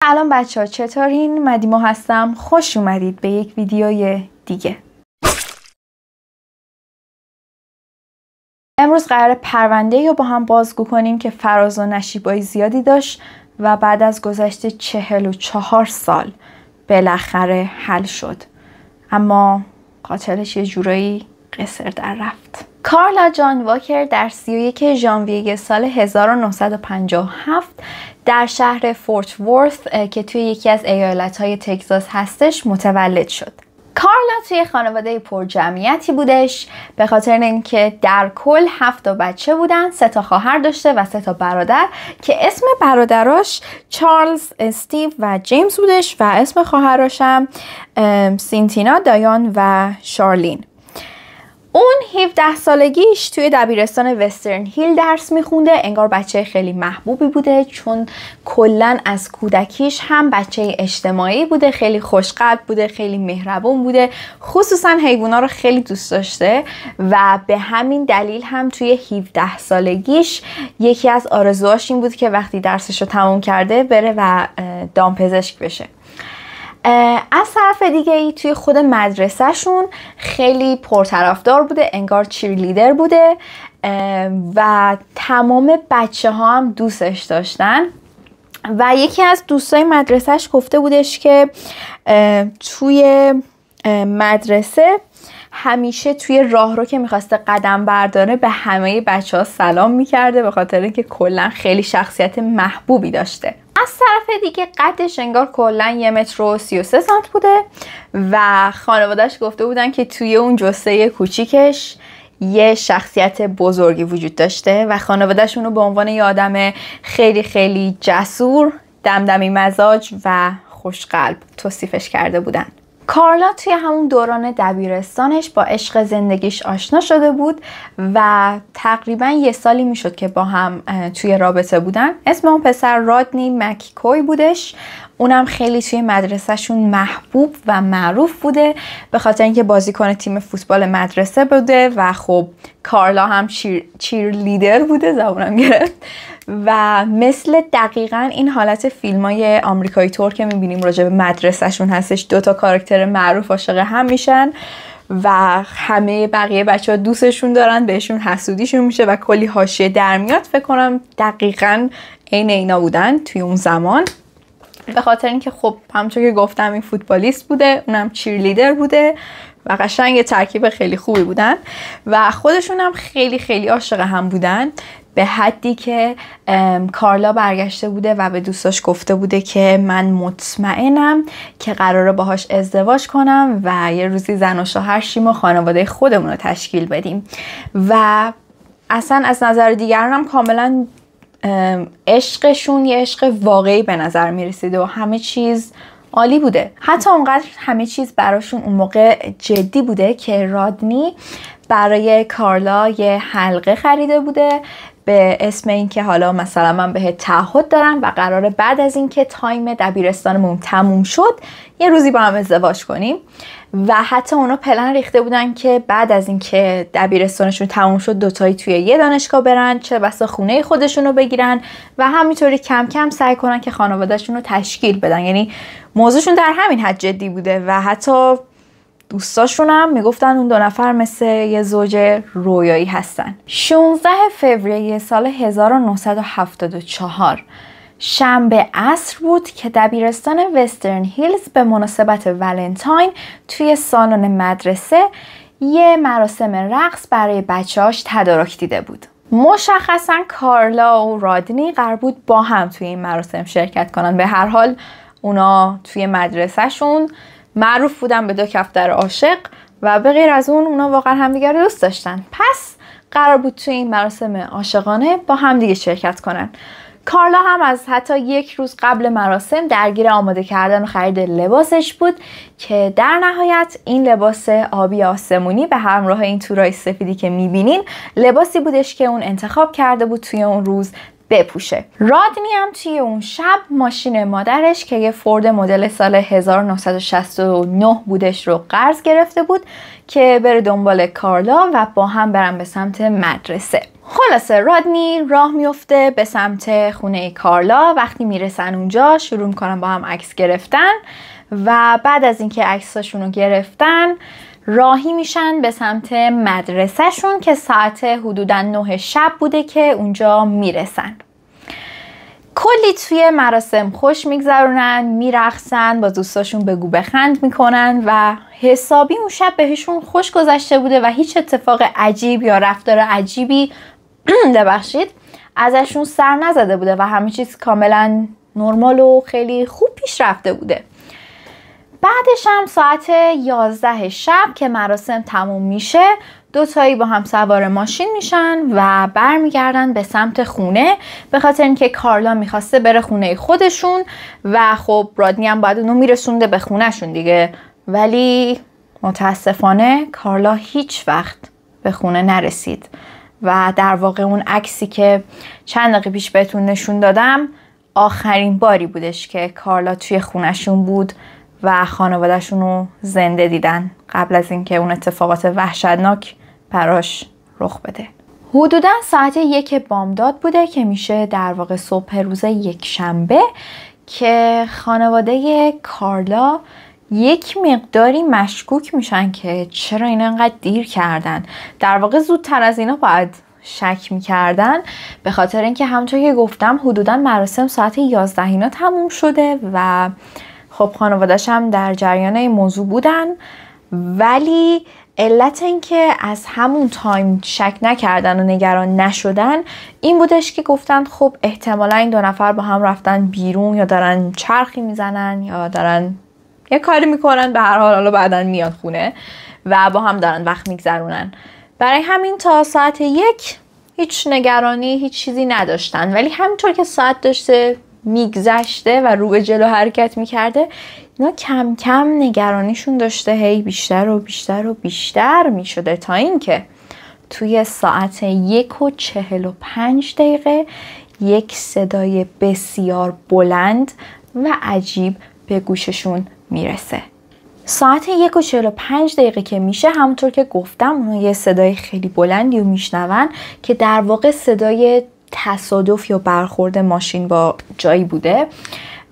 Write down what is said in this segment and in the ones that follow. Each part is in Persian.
سلام بچه ها، چطورین؟ مدیما هستم. خوش اومدید به یک ویدیوی دیگه. امروز قراره پرونده‌ای رو با هم بازگو کنیم که فراز و نشیبای زیادی داشت و بعد از گذشت 44 سال بالاخره حل شد، اما قاتلش یه جورایی قصر در رفت. کارلا جان واکر در 31 ژانویه سال 1957 در شهر فورت ورث که توی یکی از ایالت‌های تگزاس هستش متولد شد. کارلا توی خانواده پر جمعیتی بودش، به خاطر اینکه در کل 7 بچه بودن، 3 خواهر داشته و 3 برادر که اسم برادراش چارلز، استیو و جیمز بودش و اسم خواهراشم سینتینا، دایان و شارلین. اون 17 سالگیش توی دبیرستان وسترن هیل درس میخونده. انگار بچه خیلی محبوبی بوده، چون کلن از کودکیش هم بچه اجتماعی بوده، خیلی خوشقلب بوده، خیلی مهربون بوده، خصوصا حیوونا رو خیلی دوست داشته و به همین دلیل هم توی 17 سالگیش یکی از آرزوهاش این بود که وقتی درسش رو تموم کرده بره و دامپزشک بشه. از طرف دیگه ای توی خود مدرسهشون خیلی پرطرفدار بوده، انگار چیرلیدر بوده و تمام بچه ها هم دوستش داشتن و یکی از دوستای مدرسهش گفته بودش که توی مدرسه همیشه توی راهرو که میخواسته قدم برداره به همه بچه ها سلام میکرده، به خاطر اینکه کلا خیلی شخصیت محبوبی داشته. از طرف دیگه قدش انگار کلا 1 متر و 33 سانت بوده و خانواده‌اش گفته بودن که توی اون جثه کوچیکش یه شخصیت بزرگی وجود داشته و خانواده‌اش اونو به عنوان یه آدم خیلی خیلی جسور، دمدمی مزاج و خوشقلب توصیفش کرده بودن. کارلا توی همون دوران دبیرستانش با عشق زندگیش آشنا شده بود و تقریبا 1 سالی میشد که با هم توی رابطه بودن. اسم اون پسر رادنی مک‌کوی بودش. اونم خیلی توی مدرسهشون محبوب و معروف بوده، به خاطر اینکه بازیکن تیم فوتبال مدرسه بوده و خب کارلا هم چیر لیدر بوده، زبونم گرفت. و مثل دقیقاً این حالت فیلمای آمریکایی طور که میبینیم راجع به مدرسهشون هستش، 2 کاراکتر معروف عاشق هم میشن و همه بقیه بچه ها دوستشون دارن، بهشون حسودیشون میشه و کلی حاشیه در میاد. فکر کنم دقیقاً عین اینا بودن توی اون زمان، به خاطر اینکه خب همونطور که گفتم این فوتبالیست بوده، اونم چیرلیدر بوده و قشنگ یه ترکیب خیلی خوبی بودن و خودشون هم خیلی خیلی عاشق هم بودن، به حدی که کارلا برگشته بوده و به دوستاش گفته بوده که من مطمئنم که قراره باهاش ازدواج کنم و یه روزی زن و شوهر شیم و خانواده خودمون رو تشکیل بدیم. و اصلا از نظر دیگران هم کاملا عشقشون یه عشق واقعی به نظر میرسیده و همه چیز عالی بوده. حتی اونقدر همه چیز براشون اون موقع جدی بوده که رادنی برای کارلا یه حلقه خریده بوده به اسم اینکه حالا مثلا من بهت تعهد دارم و قراره بعد از اینکه تایم دبیرستانمون تموم شد یه روزی با هم ازدواج کنیم. و حتی اونا پلن ریخته بودن که بعد از اینکه دبیرستانشون تموم شد 2 تایی توی یه دانشگاه برن، چه بسا خونه خودشون رو بگیرن و همینطوری کم کم سعی کنن که خانوادهشون رو تشکیل بدن. یعنی موضوعشون در همین حد جدی بوده و حتی دوستاشون هم میگفتن اون 2 نفر مثل یه زوج رویایی هستن. 16 فوریه سال 1974 شنبه عصر بود که دبیرستان وسترن هیلز به مناسبت ولنتاین توی سالن مدرسه یه مراسم رقص برای بچه‌هاش تدارک دیده بود. مشخصا کارلا و رادنی قرار بود با هم توی این مراسم شرکت کنن. به هر حال اونا توی مدرسهشون معروف بودن به 2 کفتر عاشق و به غیر از اون اونا واقعا همدیگر رو دوست داشتن. پس قرار بود توی این مراسم عاشقانه با هم دیگه شرکت کنن. کارلا هم از حتی 1 روز قبل مراسم درگیر آماده کردن و خرید لباسش بود که در نهایت این لباس آبی آسمونی به همراه این تورای سفیدی که میبینین لباسی بودش که اون انتخاب کرده بود توی اون روز بپوشه. رادنی هم توی اون شب ماشین مادرش که یه فورد مدل سال 1969 بودش رو قرض گرفته بود که بره دنبال کارلا و با هم برن به سمت مدرسه. خلاصه رادنی راه میفته به سمت خونه کارلا. وقتی میرسن اونجا شروع میکنن با هم عکس گرفتن و بعد از اینکه عکساشون رو گرفتن راهی میشن به سمت مدرسهشون که ساعت حدوداً 9 شب بوده که اونجا میرسن. کلی توی مراسم خوش میگذرونن، میرقصن، با دوستاشون بگو بخند میکنن و حسابی اون شب بهشون خوش گذشته بوده و هیچ اتفاق عجیب یا رفتار عجیبی ببخشید ازشون سر نزده بوده و همه چیز کاملا نرمال و خیلی خوب پیش رفته بوده. بعدش هم ساعت 11 شب که مراسم تموم میشه دوتایی با هم سوار ماشین میشن و برمیگردن به سمت خونه، به خاطر اینکه کارلا میخواسته بره خونه خودشون و خب رادنی هم باید اونو میرسونده به خونهشون دیگه. ولی متاسفانه کارلا هیچ وقت به خونه نرسید و در واقع اون عکسی که چند دقیقه پیش بهتون نشون دادم آخرین باری بودش که کارلا توی خونهشون بود و خانواده‌شون رو زنده دیدن قبل از اینکه اون اتفاقات وحشتناک براش رخ بده. حدوداً ساعت 1 بامداد بوده که میشه در واقع صبح روز یکشنبه که خانواده کارلا یک مقداری مشکوک میشن که چرا اینا انقدر دیر کردن. در واقع زودتر از اینا باید شک میکردن، به خاطر اینکه همونطور که گفتم حدوداً مراسم ساعت 11 اینا تموم شده و خب خانواده‌اش هم در جریان این موضوع بودن. ولی علت این که از همون تایم شک نکردن و نگران نشدن این بودش که گفتن خب احتمالا این دو نفر با هم رفتن بیرون یا دارن چرخی میزنن یا دارن یه کاری میکنن، به هر حال حالا بعدن میاد خونه و با هم دارن وقت میگذرونن. برای همین تا ساعت 1 هیچ نگرانی هیچ چیزی نداشتن. ولی همینطور که ساعت داشته میگذشته و رو به جلو حرکت میکرده اینا کم کم نگرانیشون داشته هی بیشتر و بیشتر و بیشتر میشده تا اینکه توی ساعت 1:45 یک صدای بسیار بلند و عجیب به گوششون میرسه. ساعت 1:45 که میشه همونطور که گفتم اونا یه صدای خیلی بلندی رو میشنون که در واقع صدای تصادف یا برخورد ماشین با جایی بوده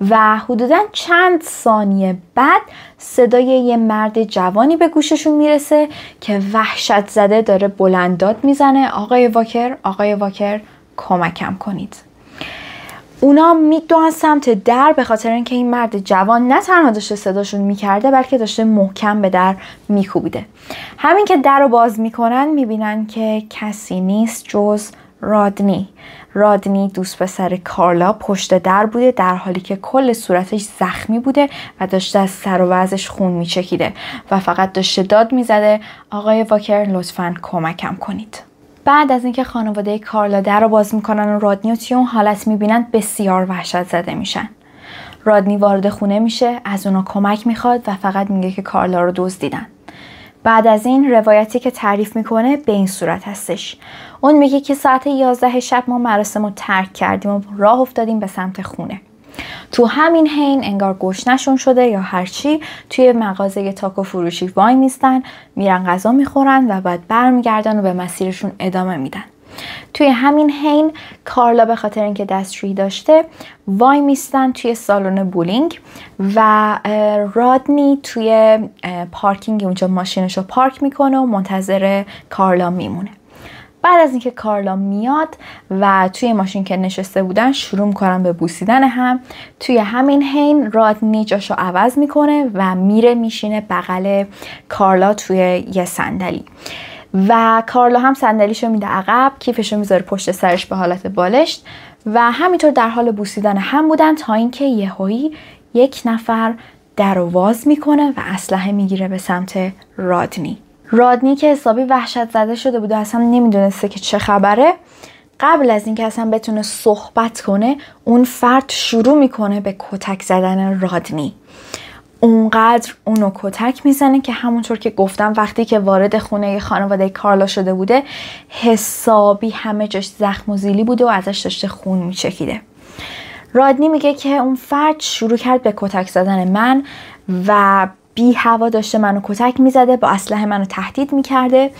و حدوداً چند ثانیه بعد صدای یه مرد جوانی به گوششون میرسه که وحشت زده داره بلند داد میزنه آقای واکر، آقای واکر کمکم کنید. اونا میدوئن سمت در به خاطر اینکه این مرد جوان نه تنها داشته صداشون میکرده بلکه داشته محکم به در میکوبیده. همین که در رو باز میکنن میبینن که کسی نیست جز رادنی. رادنی دوست پسر کارلا پشت در بوده در حالی که کل صورتش زخمی بوده و داشته از سر و وضعش خون میچکیده و فقط داشته داد میزده آقای واکر لطفاً کمکم کنید. بعد از اینکه خانواده کارلا در رو باز میکنن و رادنی رو توی اون حالت میبینن بسیار وحشت زده میشن. رادنی وارد خونه میشه، از اونا کمک میخواد و فقط میگه که کارلا رو دزدیدن. بعد از این روایتی که تعریف میکنه به این صورت هستش. اون میگه که ساعت 11 شب ما مراسم رو ترک کردیم و راه افتادیم به سمت خونه. تو همین حین انگار گشنشون شده یا هرچی توی مغازه تاکو فروشی وای میستن، میرن غذا میخورن و بعد برمیگردن و به مسیرشون ادامه میدن. توی همین حین کارلا به خاطر اینکه دستشویی داشته وای میستن توی سالن بولینگ و رادنی توی پارکینگ اونجا ماشینشو پارک میکنه و منتظر کارلا میمونه. بعد از اینکه کارلا میاد و توی ماشین که نشسته بودن شروع میکنن به بوسیدن هم، توی همین حین رادنی جاشو عوض میکنه و میره میشینه بغل کارلا توی یه صندلی و کارلا هم صندلیشو میده عقب، کیفشو میذاره پشت سرش به حالت بالشت و همینطور در حال بوسیدن هم بودن تا اینکه یهویی یک نفر در واز میکنه و اسلحه میگیره به سمت رادنی. رادنی که حسابی وحشت زده شده بود و اصلا نمیدونسته که چه خبره، قبل از اینکه اصلا بتونه صحبت کنه اون فرد شروع میکنه به کتک زدن رادنی. اونقدر اونو کتک میزنه که همونطور که گفتم وقتی که وارد خونه خانواده کارلا شده بوده حسابی همه جاش زخم و زیلی بوده و ازش داشته خون میچکیده. رادنی میگه که اون فرد شروع کرد به کتک زدن من و بی هوا داشته منو کتک میزده، با اسلحه منو تهدید میکرده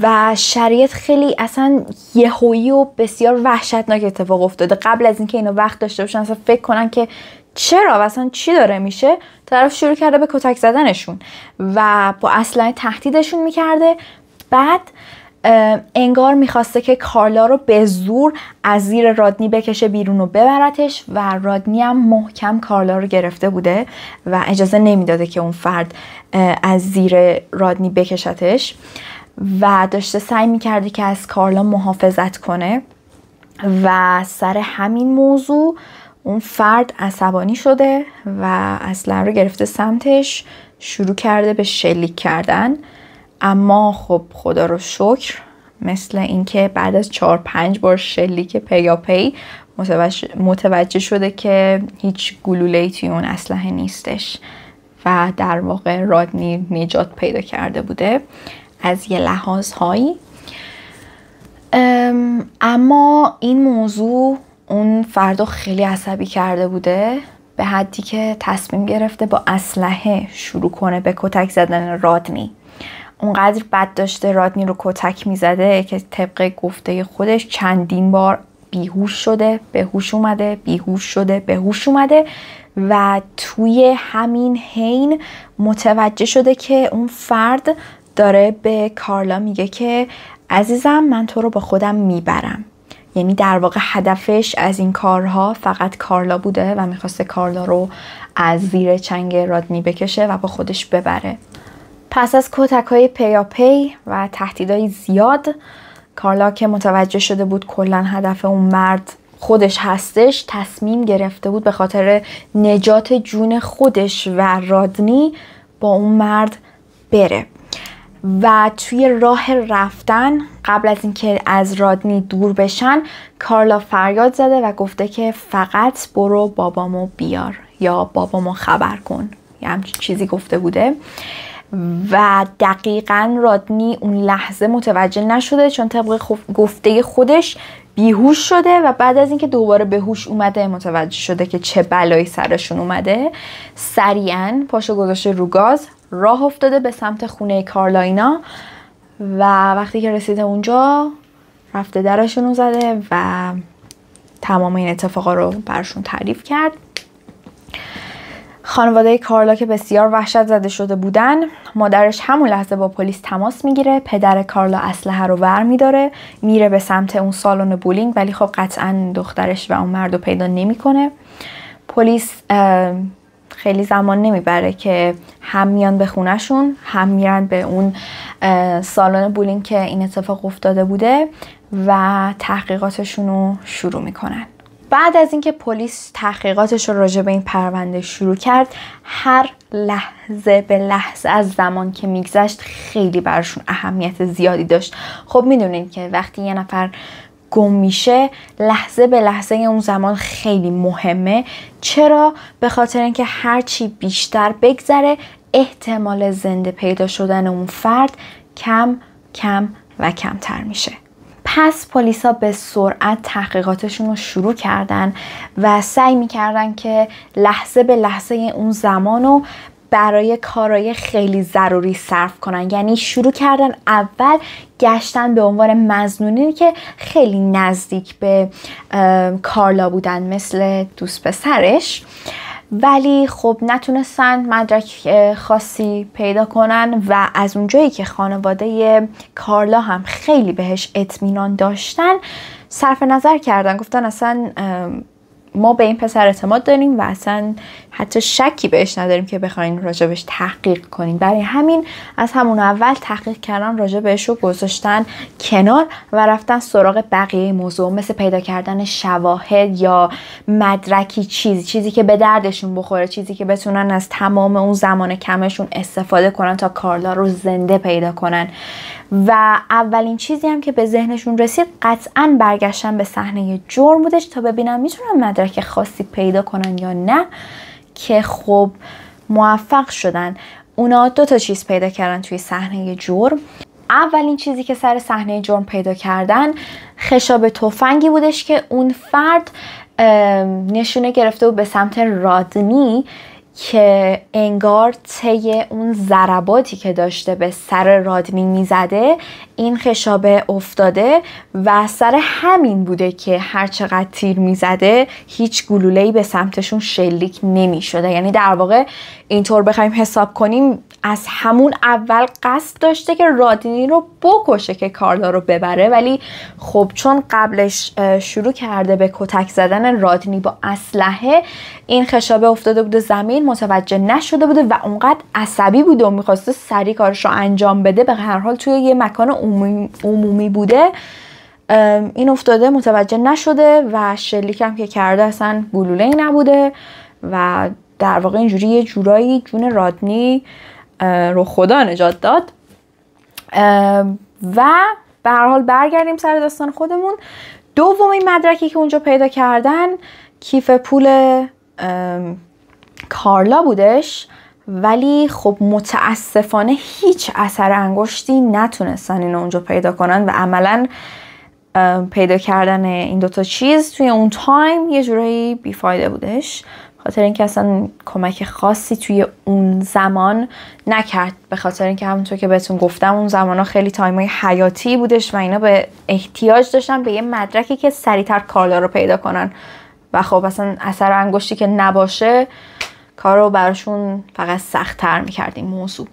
و شرایط خیلی اصلا یهویی و بسیار وحشتناک اتفاق افتاده. قبل از اینکه اینا وقت داشته باشن اصلا فکر کنن که چرا و اصلا چی داره میشه، طرف شروع کرده به کتک زدنشون و با اسلحه تهدیدشون میکرده. بعد انگار میخواسته که کارلا رو به زور از زیر رادنی بکشه بیرون و ببرتش و رادنی هم محکم کارلا رو گرفته بوده و اجازه نمیداده که اون فرد از زیر رادنی بکشتش و داشته سعی میکرده که از کارلا محافظت کنه و سر همین موضوع اون فرد عصبانی شده و اسلحه رو گرفته سمتش، شروع کرده به شلیک کردن. اما خب خدا رو شکر مثل اینکه بعد از 4-5 بار شلیک پیاپی متوجه شده که هیچ گلوله‌ای توی اون اسلحه نیستش و در واقع رادنی نجات پیدا کرده بوده از یه لحاظهایی. اما این موضوع اون فردو خیلی عصبی کرده بوده به حدی که تصمیم گرفته با اسلحه شروع کنه به کتک زدن رادنی. اونقدر بد داشته رادنی رو کتک میزده که طبق گفته خودش چندین بار بیهوش شده، بهوش اومده، بیهوش شده، بهوش اومده و توی همین حین متوجه شده که اون فرد داره به کارلا میگه که عزیزم من تو رو با خودم میبرم. یعنی در واقع هدفش از این کارها فقط کارلا بوده و میخواسته کارلا رو از زیر چنگ رادنی بکشه و با خودش ببره. پس از کتک‌های پیاپی و تهدیدهای زیاد، کارلا که متوجه شده بود کلاً هدف اون مرد خودش هستش، تصمیم گرفته بود به خاطر نجات جون خودش و رادنی با اون مرد بره. و توی راه رفتن قبل از اینکه از رادنی دور بشن، کارلا فریاد زده و گفته که فقط برو بابامو بیار یا بابامو خبر کن، یه همچین چیزی گفته بوده. و دقیقاً رادنی اون لحظه متوجه نشده چون طبق گفته خودش بیهوش شده و بعد از اینکه دوباره به هوش اومده متوجه شده که چه بلایی سرشون اومده. سریعاً پاشو گذاشته رو گاز، راه افتاده به سمت خونه کارلاینا و وقتی که رسیده اونجا رفته درشون رو زده و تمام این اتفاقا رو برشون تعریف کرد. خانواده کارلا که بسیار وحشت زده شده بودن، مادرش همون لحظه با پلیس تماس میگیره. پدر کارلا اسلحه رو ور میداره، میره به سمت اون سالن بولینگ، ولی خب قطعا دخترش و اون مردو پیدا نمیکنه. پلیس خیلی زمان نمیبره که هم میان به خونهشون، هم میرن به اون سالن بولینگ که این اتفاق افتاده بوده و تحقیقاتشون رو شروع میکنن. بعد از اینکه پلیس تحقیقاتش رو راجع به این پرونده شروع کرد، هر لحظه به لحظه از زمان که میگذشت خیلی براشون اهمیت زیادی داشت. خب میدونید که وقتی یه نفر گم میشه لحظه به لحظه اون زمان خیلی مهمه. چرا؟ به خاطر اینکه هرچی بیشتر بگذره احتمال زنده پیدا شدن اون فرد کم کم و کمتر میشه. پس پلیسا به سرعت تحقیقاتشون رو شروع کردن و سعی میکردن که لحظه به لحظه اون زمانو برای کارهای خیلی ضروری صرف کنن. یعنی شروع کردن اول گشتن به عنوان مظنونی که خیلی نزدیک به کارلا بودن، مثل دوست پسرش، ولی خب نتونستن مدرک خاصی پیدا کنن و از اونجایی که خانواده کارلا هم خیلی بهش اطمینان داشتن صرف نظر کردن، گفتن اصلا ما به این پسر اعتماد داریم و اصلا حتی شکی بهش نداریم که بخواین راجبش تحقیق کنیم. برای همین از همون اول تحقیق کردن راجبش رو گذاشتن کنار و رفتن سراغ بقیه موضوع، مثل پیدا کردن شواهد یا مدرکی، چیزی که به دردشون بخوره، چیزی که بتونن از تمام اون زمان کمشون استفاده کنن تا کارلا رو زنده پیدا کنن. و اولین چیزی هم که به ذهنشون رسید قطعاً برگشتن به صحنه جرم بودش تا ببینن میتونن مدرک خاصی پیدا کنن یا نه، که خب موفق شدن. اونا 2 چیز پیدا کردن توی صحنه جرم. اولین چیزی که سر صحنه جرم پیدا کردن خشاب تفنگی بودش که اون فرد نشونه گرفته بود به سمت رادنی که انگار طی اون ضرباتی که داشته به سر رادنی میزده این خشابه افتاده و سر همین بوده که هر چقدر تیر میزده هیچ گلوله‌ای به سمتشون شلیک نمیشده. یعنی در واقع اینطور بخوایم حساب کنیم از همون اول قصد داشته که رادنی رو بکشه که کارلا رو ببره، ولی خب چون قبلش شروع کرده به کتک زدن رادنی با اسلحه، این خشابه افتاده بوده زمین، متوجه نشده بوده و اونقدر عصبی بوده و میخواسته سریع کارش رو انجام بده، به هر حال توی یه مکان عمومی بوده، این افتاده متوجه نشده و شلیک هم که کرده اصلا گلوله‌ای نبوده و در واقع اینجوری یه جورایی جون رادنی رو خدا نجات داد. و به هر حال برگردیم سر داستان خودمون. دومین مدرکی که اونجا پیدا کردن کیف پول کارلا بودش، ولی خب متاسفانه هیچ اثر انگشتی نتونستن اینو اونجا پیدا کنن و عملا پیدا کردن این دوتا چیز توی اون تایم یه جورایی بیفایده بودش، خاطر اینکه اصلا کمک خاصی توی اون زمان نکرد، به خاطر اینکه همونطور که بهتون گفتم اون زمانا خیلی تایمای حیاتی بودش و اینا به احتیاج داشتن به یه مدرکی که سریعتر کارلا رو پیدا کنن و خب اصلا اثر انگشتی که نباشه کار رو براشون فقط سخت‌تر می‌کرد این موضوع.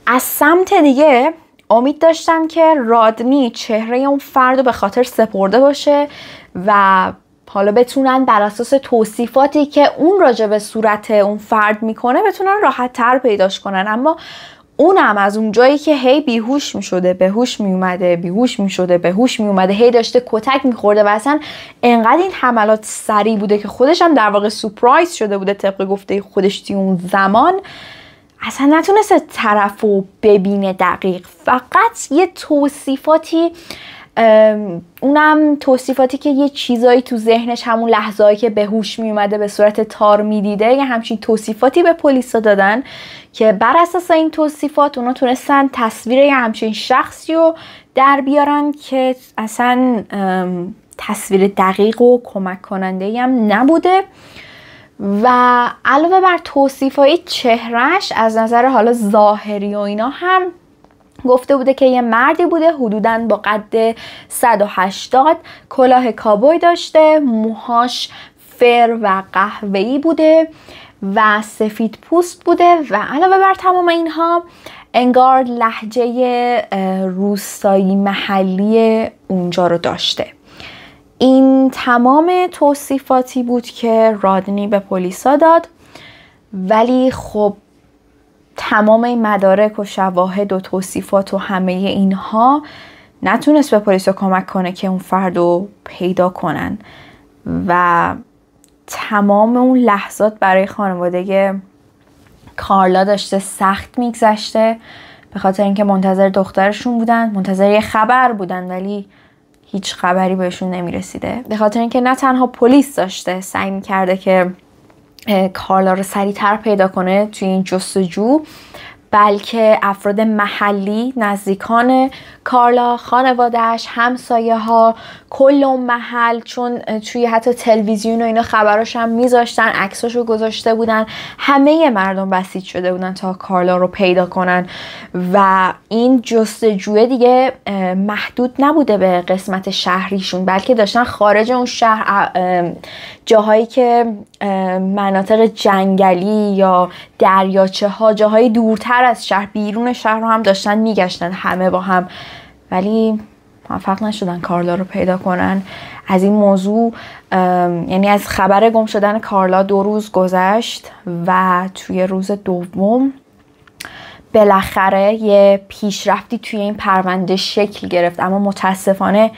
از سمت دیگه امید داشتن که رادنی چهره اون فرد رو به خاطر سپرده باشه و حالا بتونن بر اساس توصیفاتی که اون راجع به صورت اون فرد میکنه بتونن راحت تر پیداش کنن، اما اونم از اون جایی که هی بیهوش میشده بهوش میومده، بیهوش میشده بهوش میومده، هی داشته کتک میخورده و اصلا انقدر این حملات سریع بوده که خودش هم در واقع سورپرایز شده بوده طبق گفته خودش توی اون زمان، اصلا نتونسته طرفو ببینه دقیق، فقط یه توصیفاتی، اونم توصیفاتی که یه چیزایی تو ذهنش همون لحظه‌ای که به هوش میومده به صورت تار میدیده، یه همچین توصیفاتی به پلیسا دادن که بر اساس این توصیفات اونا تونستن تصویر یه همچین شخصی رو در بیارن که اصلا تصویر دقیق و کمک کننده‌ای هم نبوده. و علاوه بر توصیفای چهرهش از نظر حالا ظاهری و اینا هم گفته بوده که یه مردی بوده حدوداً با قد 180، کلاه کابوی داشته، موهاش فر و قهوه‌ای بوده و سفید پوست بوده و علاوه بر تمام اینها انگار لهجه روستایی محلی اونجا رو داشته. این تمام توصیفاتی بود که رادنی به پلیسا داد، ولی خب تمام این مدارک و شواهد و توصیفات و همه اینها نتونست به پلیسا کمک کنه که اون فرد رو پیدا کنن و تمام اون لحظات برای خانواده کارلا داشته سخت میگذشته، به خاطر اینکه منتظر دخترشون بودن، منتظر یه خبر بودن ولی هیچ خبری بهشون نمیرسیده، به خاطر اینکه نه تنها پلیس داشته سعی میکرده که کارلا رو سریعتر پیدا کنه توی این جستجو، بلکه افراد محلی، نزدیکان کارلا، خانواده‌اش، همسایه ها، کل اون محل، چون توی حتی تلویزیون و اینا خبراش هم میذاشتن، عکساشو گذاشته بودن، همه مردم بسیج شده بودن تا کارلا رو پیدا کنن و این جستجوی دیگه محدود نبوده به قسمت شهریشون، بلکه داشتن خارج اون شهر، جاهایی که مناطق جنگلی یا دریاچه ها، جاهای دورتر از شهر، بیرون شهر رو هم داشتن میگشتن همه با هم، ولی موفق نشدن کارلا رو پیدا کنن. از این موضوع یعنی از خبر گم شدن کارلا 2 روز گذشت و توی روز دوم بالاخره یه پیشرفتی توی این پرونده شکل گرفت، اما متاسفانه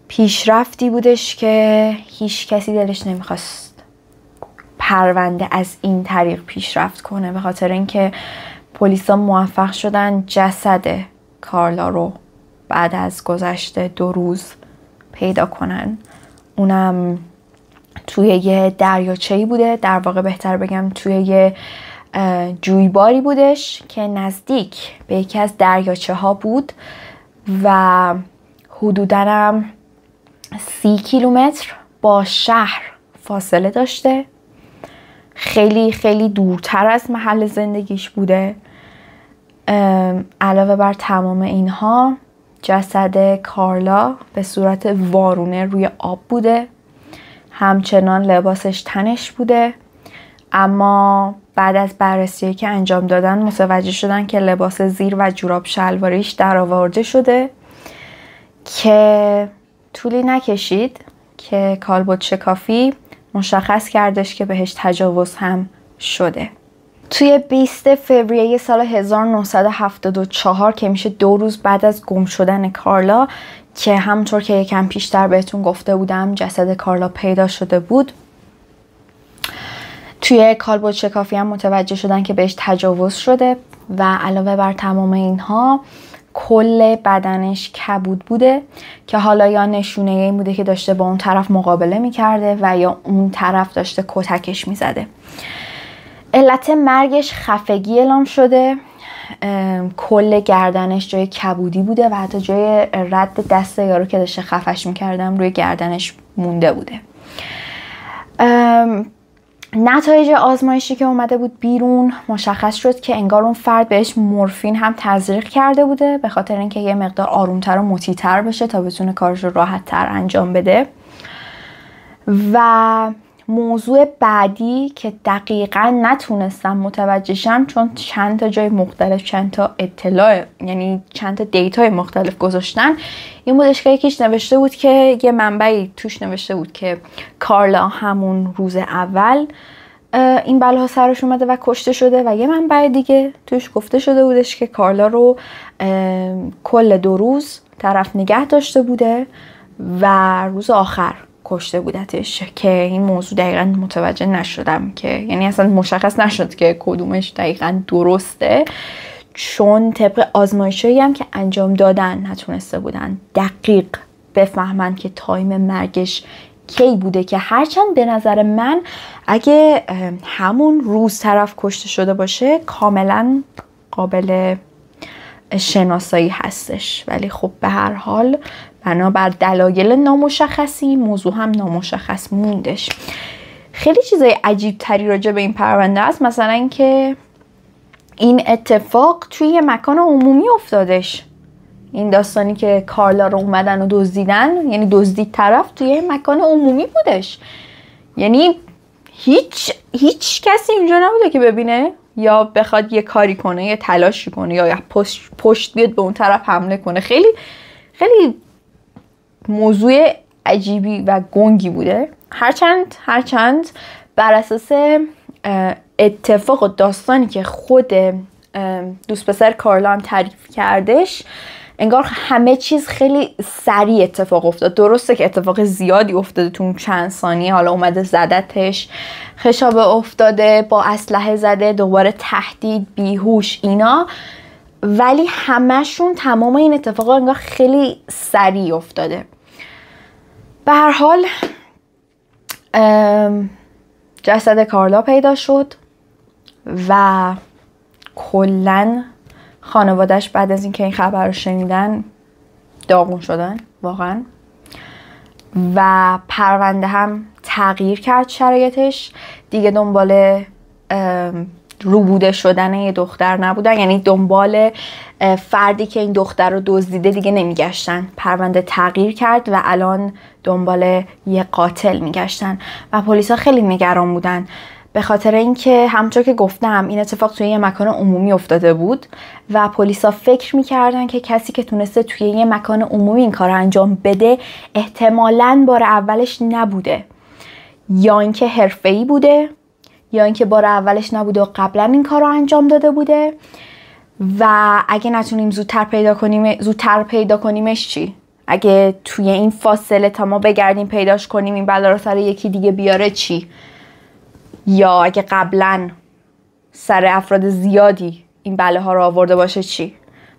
پیشرفتی بودش که هیچ کسی دلش نمیخواست پرونده از این طریق پیشرفت کنه، به خاطر اینکه پلیسا موفق شدن جسد کارلا رو بعد از گذشت 2 روز پیدا کنن. اونم توی یه دریاچه‌ای بوده، در واقع بهتر بگم توی یه جویباری بودش که نزدیک به یکی از دریاچه ها بود و حدوداً هم 30 کیلومتر با شهر فاصله داشته. خیلی خیلی دورتر از محل زندگیش بوده. علاوه بر تمام اینها جسد کارلا به صورت وارونه روی آب بوده، همچنان لباسش تنش بوده، اما بعد از بررسی که انجام دادن متوجه شدن که لباس زیر و جوراب شلواریش در آورده شده که طولی نکشید که کالبد شکافی مشخص کردش که بهش تجاوز هم شده. توی 20 فوریه سال 1974 که میشه 2 روز بعد از گم شدن کارلا که همونطور که یکم پیشتر بهتون گفته بودم جسد کارلا پیدا شده بود، توی کالبد شکافی هم متوجه شدن که بهش تجاوز شده و علاوه بر تمام اینها کل بدنش کبود بوده که حالا یا نشونه این بوده که داشته با اون طرف مقابله میکرده و یا اون طرف داشته کتکش میزده. علت مرگش خفگی اعلام شده. کل گردنش جای کبودی بوده و حتی جای رد دست یارو که داشته خفش میکردم روی گردنش مونده بوده. نتایج آزمایشی که اومده بود بیرون مشخص شد که انگار اون فرد بهش مورفین هم تزریق کرده بوده به خاطر اینکه یه مقدار آرومتر و مطیع‌تر بشه تا بتونه کارش رو راحت‌تر انجام بده. و موضوع بعدی که دقیقاً نتونستم متوجه شم چون چند تا جای مختلف چند تا اطلاع یعنی چند تا دیتای مختلف گذاشتن، این بودش که یکیش نوشته بود که یه منبعی توش نوشته بود که کارلا همون روز اول این بلاها سرش اومده و کشته شده و یه منبع دیگه توش گفته شده بودش که کارلا رو کل 2 روز طرف نگه داشته بوده و روز آخر کشته بودتش که این موضوع دقیقا متوجه نشدم که یعنی اصلا مشخص نشد که کدومش دقیقا درسته، چون طبق آزمایشایی هم که انجام دادن نتونسته بودن دقیق بفهمن که تایم مرگش کی بوده، که هرچند به نظر من اگه همون روز طرف کشته شده باشه کاملا قابل شناسایی هستش، ولی خب به هر حال بنابر دلایل نامشخصی موضوع هم نامشخص موندش. خیلی چیزای عجیب تری راجع به این پرونده است، مثلا اینکه این اتفاق توی یه مکان عمومی افتادش. این داستانی که کارلا رو اومدن و دزدیدن، یعنی دزدید طرف توی یه مکان عمومی بودش، یعنی هیچ کسی اینجا نبوده که ببینه یا بخواد یه کاری کنه یا تلاشی کنه یا پشت بیاد به اون طرف حمله کنه. خیلی خیلی موضوع عجیبی و گنگی بوده. هرچند بر اساس اتفاق و داستانی که خود دوست پسر کارلا هم تعریف کردش، انگار همه چیز خیلی سریع اتفاق افتاد. درسته که اتفاق زیادی افتاده تو چند ثانیه، حالا اومده زدتش، خشابه افتاده، با اسلحه زده، دوباره تهدید، بیهوش، اینا، ولی همشون تمام این اتفاقا انگار خیلی سریع افتاده. به هر حال جسد کارلا پیدا شد و کلن خانواده‌اش بعد از اینکه این خبر رو شنیدن داغون شدن واقعا، و پرونده هم تغییر کرد شرایطش. دیگه دنبال روبوده شدن یه دختر نبودن، یعنی دنبال فردی که این دختر رو دزدیده دیگه نمیگشتن. پرونده تغییر کرد و الان دنبال یه قاتل میگشتن و پلیسا خیلی نگران بودن به خاطر اینکه همونطور که گفتم این اتفاق توی یه مکان عمومی افتاده بود و پلیسا فکر میکردن که کسی که تونسته توی یه مکان عمومی این کار رو انجام بده احتمالاً بار اولش نبوده، یا اینکه حرفه‌ای بوده، یا اینکه بار اولش نبوده و قبلا این کار رو انجام داده بوده. و اگه نتونیم زودتر پیدا کنیمش چی؟ اگه توی این فاصله تا ما بگردیم پیداش کنیم این بلا رو سر یکی دیگه بیاره چی؟ یا اگه قبلا سر افراد زیادی این بلاها رو آورده باشه چی؟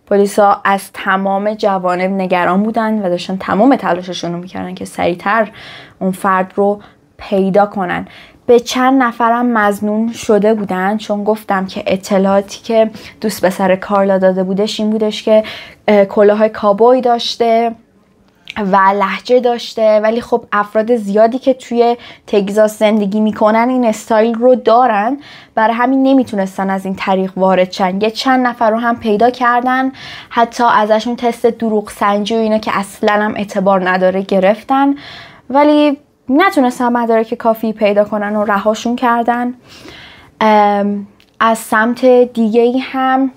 پلیسا از تمام جوانب نگران بودن و داشتن تمام تلاششون رو میکردن که سریعتر اون فرد رو پیدا کنن. به چند نفرم مظنون شده بودن، چون گفتم که اطلاعاتی که دوست پسر کارلا داده بودش این بودش که کلاهای کابوی داشته، و لهجه داشته، ولی خب افراد زیادی که توی تگزاس زندگی میکنن این استایل رو دارن، برای همین نمیتونستن از این طریق وارد شن. یه چند نفر رو هم پیدا کردن، حتی ازشون تست دروغ سنجی و اینا که اصلا هم اعتبار نداره گرفتن، ولی نتونستن مدارک کافی پیدا کنن و رهاشون کردن. از سمت دیگه هم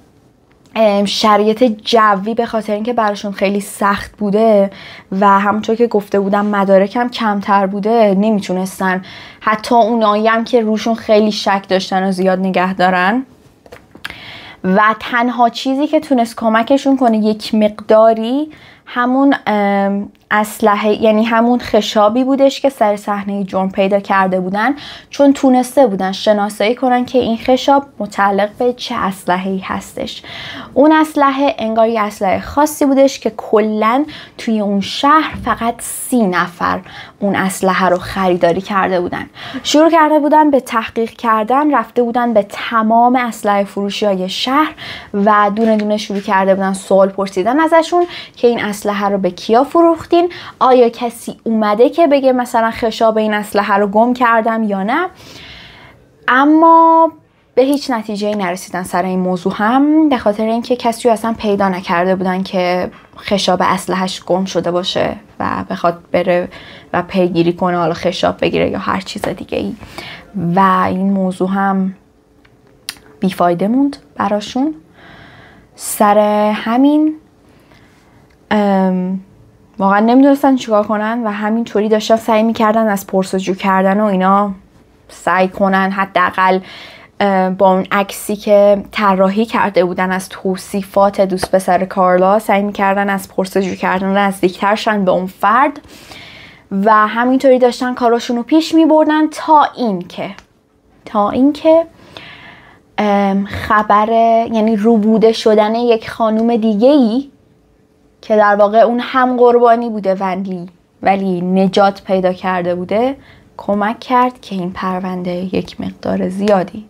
شرایط جوی به خاطر اینکه براشون خیلی سخت بوده و همونطور که گفته بودم مدارک هم کمتر بوده، نمیتونستن حتی اونایی هم که روشون خیلی شک داشتن و زیاد نگه دارن. و تنها چیزی که تونست کمکشون کنه یک مقداری همون اسلحه، یعنی همون خشابی بودش که سر صحنه جرم پیدا کرده بودن، چون تونسته بودن شناسایی کنن که این خشاب متعلق به چه اسلحه‌ای هستش. اون اسلحه انگار یه اسلحه خاصی بودش که کلاً توی اون شهر فقط 30 نفر اون اسلحه رو خریداری کرده بودن. شروع کرده بودن به تحقیق کردن، رفته بودن به تمام اسلحه فروشی‌های شهر و دونه دونه شروع کرده بودن سوال پرسیدن ازشون که این اسلحه رو به کیا فروختین، آیا کسی اومده که بگه مثلا خشاب این اسلحه رو گم کردم یا نه. اما به هیچ نتیجه‌ای نرسیدن سر این موضوع، هم به خاطر اینکه کسی رو اصلا پیدا نکرده بودن که خشاب اسلحه‌اش گم شده باشه و بخواد بره و پیگیری کنه، حالا خشاب بگیره یا هر چیز دیگه ای. و این موضوع هم بیفایده موند براشون. سر همین واقعا نمیدونستن چیکار کنن و همینطوری داشتن سعی میکردن از پرسجو کردن و اینا سعی کنن حداقل با اون عکسی که طراحی کرده بودن از توصیفات دوست پسر کارلا، سعی میکردن از پرسجو کردن نزدیکتر شن به اون فرد و همینطوری داشتن کاراشون رو پیش میبردن تا اینکه خبر، یعنی روبوده شدن یک خانوم دیگه‌ای که در واقع اون هم قربانی بوده ولی نجات پیدا کرده بوده، کمک کرد که این پرونده یک مقدار زیادی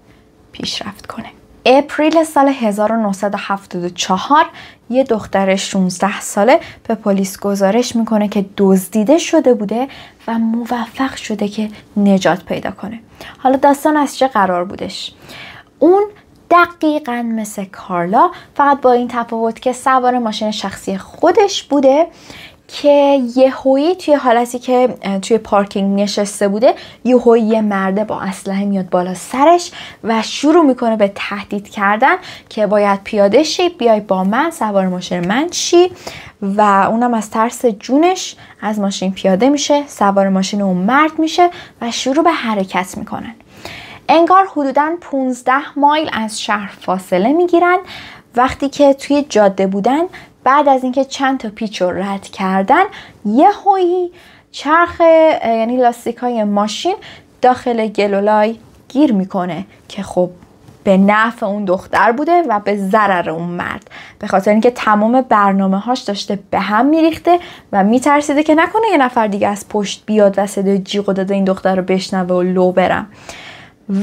پیشرفت کنه. اپریل سال 1974 یه دختر 16 ساله به پلیس گزارش میکنه که دزدیده شده بوده و موفق شده که نجات پیدا کنه. حالا داستان از چه قرار بودش؟ اون دقیقاً مثل کارلا، فقط با این تفاوت که سوار ماشین شخصی خودش بوده که یهویی توی حالتی که توی پارکینگ نشسته بوده، یهویی یه مرده با اسلحه میاد بالا سرش و شروع میکنه به تهدید کردن که باید پیاده شی، بیای با من، سوار ماشین من شی. و اونم از ترس جونش از ماشین پیاده میشه، سوار ماشین اون مرد میشه و شروع به حرکت میکنن. انگار حدوداً 15 مایل از شهر فاصله میگیرن. وقتی که توی جاده بودن، بعد از اینکه چند تا پیچ رو رد کردن، یهویی چرخ یعنی لاستیکای ماشین داخل گلولای گیر میکنه که خب به نفع اون دختر بوده و به ضرر اون مرد، به خاطر اینکه تمام برنامه هاش داشته به هم میریخته و میترسیده که نکنه یه نفر دیگه از پشت بیاد و صدای جیغ و داد این دختر رو بشنوه و لو برم.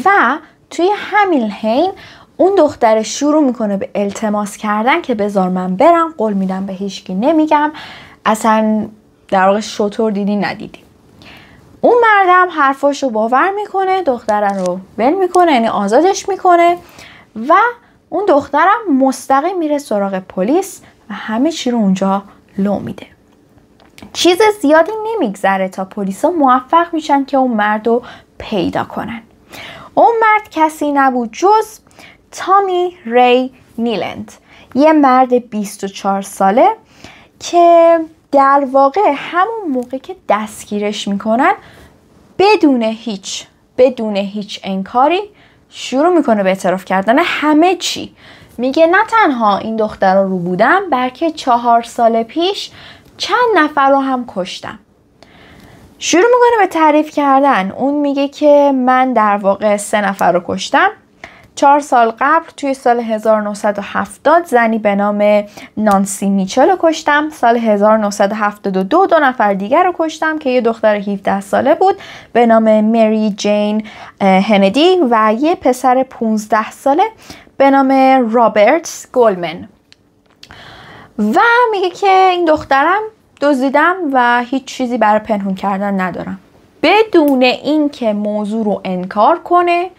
و توی همین حین اون دختر شروع میکنه به التماس کردن که بذار من برم، قول میدم به هیچکی نمیگم، اصلا در واقع شطور دیدی ندیدی. اون مردم حرفاشو باور میکنه، دخترن رو ول میکنه، یعنی آزادش میکنه و اون دخترم مستقیم میره سراغ پلیس و همه چی رو اونجا لو میده. چیز زیادی نمیگذره تا پلیسا موفق میشن که اون مرد رو پیدا کنن. اون مرد کسی نبود جز تامی ری نیلند، یه مرد 24 ساله که در واقع همون موقع که دستگیرش میکنن بدون هیچ انکاری شروع میکنه به اعتراف کردن همه چی. میگه نه تنها این دختر رو بودم، بلکه 4 سال پیش چند نفر رو هم کشتم. شروع میکنه به تعریف کردن. اون میگه که من در واقع 3 نفر رو کشتم. 4 سال قبل توی سال 1970 زنی به نام نانسی میچل رو کشتم. سال 1972 2 نفر دیگر رو کشتم که یه دختر 17 ساله بود به نام مری جین هندی و یه پسر 15 ساله به نام رابرت گولمن. و میگه که این دزدیدم و هیچ چیزی برای پنهون کردن ندارم. بدون اینکه موضوع رو انکار کنه،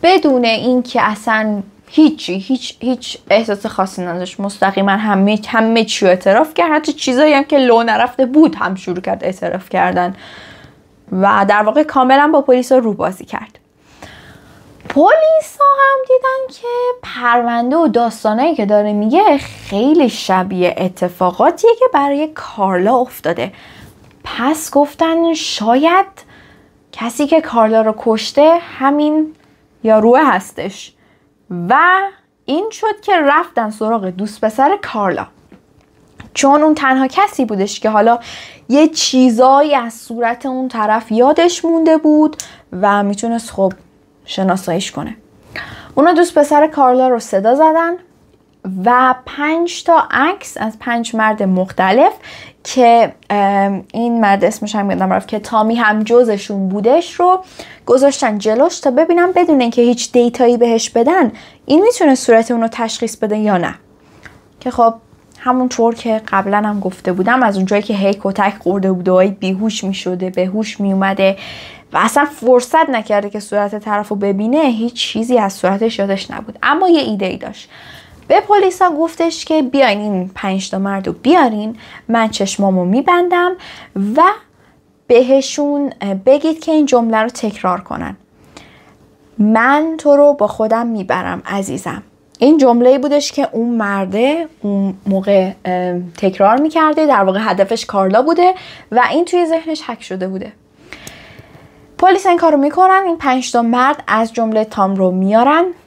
بدون اینکه اصلا هیچ احساس خاصی نداشت، مستقیما همه چی رو اعتراف کرد. حتی چیزایی هم که لو نرفته بود هم شروع کرد اعتراف کردن و در واقع کاملا با پلیس رو بازی کرد. پلیس ها هم دیدن که پرونده و داستانایی که داره میگه خیلی شبیه اتفاقاتیه که برای کارلا افتاده. پس گفتن شاید کسی که کارلا رو کشته همین یاروه هستش و این شد که رفتن سراغ دوست پسر کارلا، چون اون تنها کسی بودش که حالا یه چیزایی از صورت اون طرف یادش مونده بود و میتونست خب شناساییش کنه. اونا دوست پسر کارلا رو صدا زدن و 5 تا عکس از 5 مرد مختلف که این مرد اسمش هم یادم رفت که تامی هم جزشون بودش رو گذاشتن جلوش تا ببینم بدون اینکه هیچ دیتایی بهش بدن این میتونه صورت اونو تشخیص بده یا نه. که خب همونطور که قبلا هم گفته بودم، از اونجایی که هی کتک خورده بود و بیهوش میشده، به هوش میومده و اصلا فرصت نکرده که صورت طرف رو ببینه، هیچ چیزی از صورتش یادش نبود. اما یه ایده ای داشت. به پلیسا گفتش که بیاین این 5 تا مرد رو بیارین، من چشمامو میبندم و بهشون بگید که این جمله رو تکرار کنن: من تو رو با خودم میبرم عزیزم. این جمله‌ای بودش که اون مرده اون موقع تکرار میکرده، در واقع هدفش کارلا بوده و این توی ذهنش حک شده بوده. پلیس این کارو میکنن، این 5 تا مرد از جمله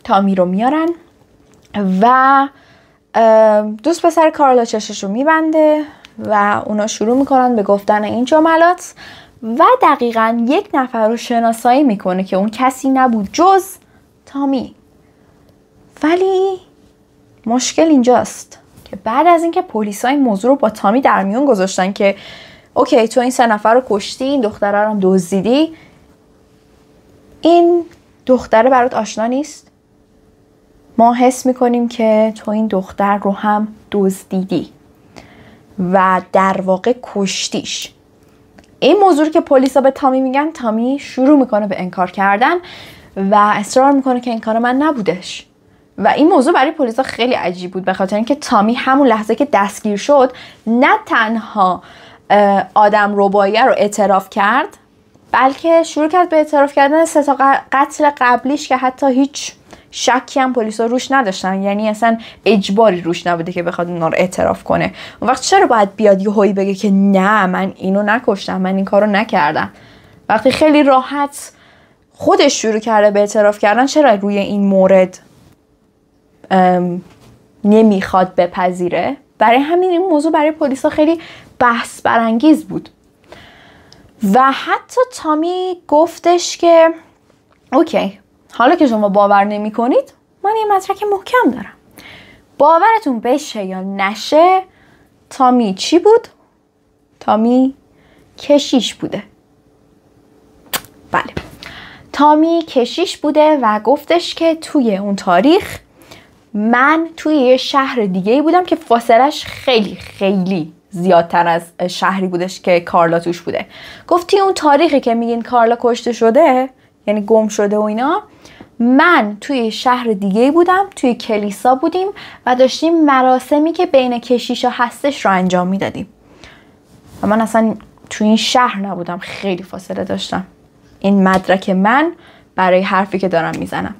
تامی رو میارن و دوست پسر کارلا چشش رو میبنده و اونا شروع میکنن به گفتن این جملات و دقیقاً 1 نفر رو شناسایی میکنه که اون کسی نبود جز تامی. ولی مشکل اینجاست که بعد از اینکه پلیسا این موضوع رو با تامی در میون گذاشتن که اوکی تو این 3 نفر رو کشتی، این دختره رو هم دزدیدی، این دختره برات آشنا نیست؟ ما حس میکنیم که تو این دختر رو هم دزدیدی و در واقع کشتیش. این موضوع که پلیسا به تامی میگن، تامی شروع میکنه به انکار کردن و اصرار میکنه که این کار من نبودش. و این موضوع برای پلیسا خیلی عجیب بود، به خاطر اینکه تامی همون لحظه که دستگیر شد نه تنها آدم رباییه رو اعتراف کرد، بلکه شروع کرد به اعتراف کردن 3 تا قتل قبلیش که حتی هیچ شکی هم پلیسا روش نداشتن، یعنی اصلا اجباری روش نبوده که بخواد اونا رو اعتراف کنه. اون وقت چرا باید بیاد یهویی بگه که نه من اینو نکشتم، من این کارو نکردم؟ وقتی خیلی راحت خودش شروع کرده به اعتراف کردن، چرا روی این مورد نمیخواد بپذیره؟ برای همین این موضوع برای پلیسا خیلی بحث برانگیز بود و حتی تامی گفتش که اوکی حالا که شما باور نمی کنید، من یه مدرک محکم دارم. باورتون بشه یا نشه، تامی چی بود؟ تامی کشیش بوده. بله، تامی کشیش بوده و گفتش که توی اون تاریخ من توی یه شهر دیگه بودم که فاصلش خیلی خیلی زیادتر از شهری بودش که کارلا توش بوده. گفت توی اون تاریخی که میگین کارلا کشته شده، یعنی گم شده و اینا، من توی شهر دیگه بودم، توی کلیسا بودیم و داشتیم مراسمی که بین کشیشا هستش رو انجام میدادیم و من اصلا توی این شهر نبودم، خیلی فاصله داشتم. این مدرک من برای حرفی که دارم میزنم.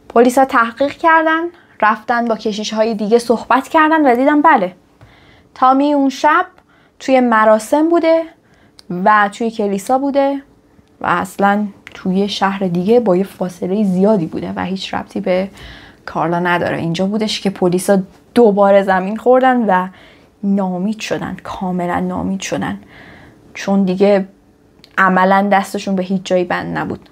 پلیسا تحقیق کردن، رفتن با کشیش‌های دیگه صحبت کردن و دیدن بله، تامی اون شب توی مراسم بوده و توی کلیسا بوده و اصلا توی شهر دیگه با یه فاصله زیادی بوده و هیچ ربطی به کارلا نداره. اینجا بودش که پلیسا دوباره زمین خوردن و ناامید شدن، کاملا ناامید شدن، چون دیگه عملا دستشون به هیچ جایی بند نبود.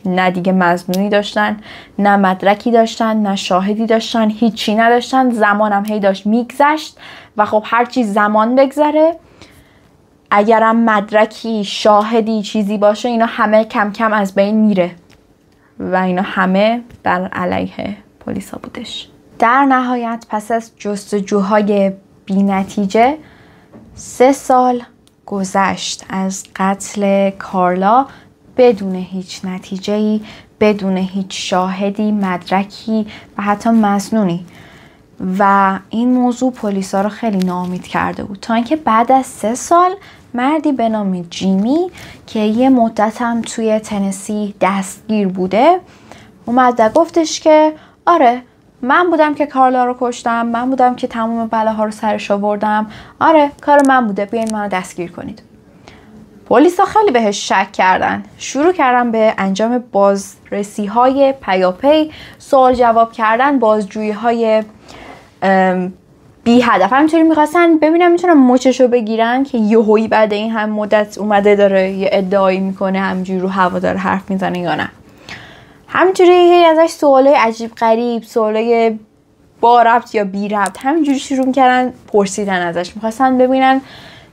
نه دیگه مظنونی داشتن، نه مدرکی داشتن، نه شاهدی داشتن، هیچی نداشتن. زمانم هی داشت میگذشت و خب هرچی زمان بگذره، اگرم مدرکی، شاهدی، چیزی باشه، اینا همه کم کم از بین میره و اینا همه بر علیه پلیسا بودش. در نهایت پس از جستجوهای بی نتیجه 3 سال گذشت از قتل کارلا بدون هیچ نتیجه‌ای، بدون هیچ شاهدی، مدرکی و حتی مسنونی. و این موضوع پلیسا رو خیلی ناامید کرده بود، تا اینکه بعد از 3 سال مردی به نام جیمی که یه مدت هم توی تنسی دستگیر بوده اومد و گفتش که آره من بودم که کارلا رو کشتم، من بودم که تمام بلاها رو سرش آوردم، آره کار من بوده، بیاین منو دستگیر کنید. پلیسا خیلی بهش شک کردن، شروع کردن به انجام بازرسی های پیاپی، سوال جواب کردن، بازجویی های بی هدف. همینطوری میخواستن ببینن میتونن مچشو بگیرن که یهویی بعد این هم مدت اومده داره یه ادعایی میکنه، همینجوری رو هوا داره حرف میزنه یا نه. همینجوری ازش سوالای عجیب غریب، سوالای با ربط یا بی ربط همینجوری شروع میکردن پرسیدن ازش، میخواستن ببینن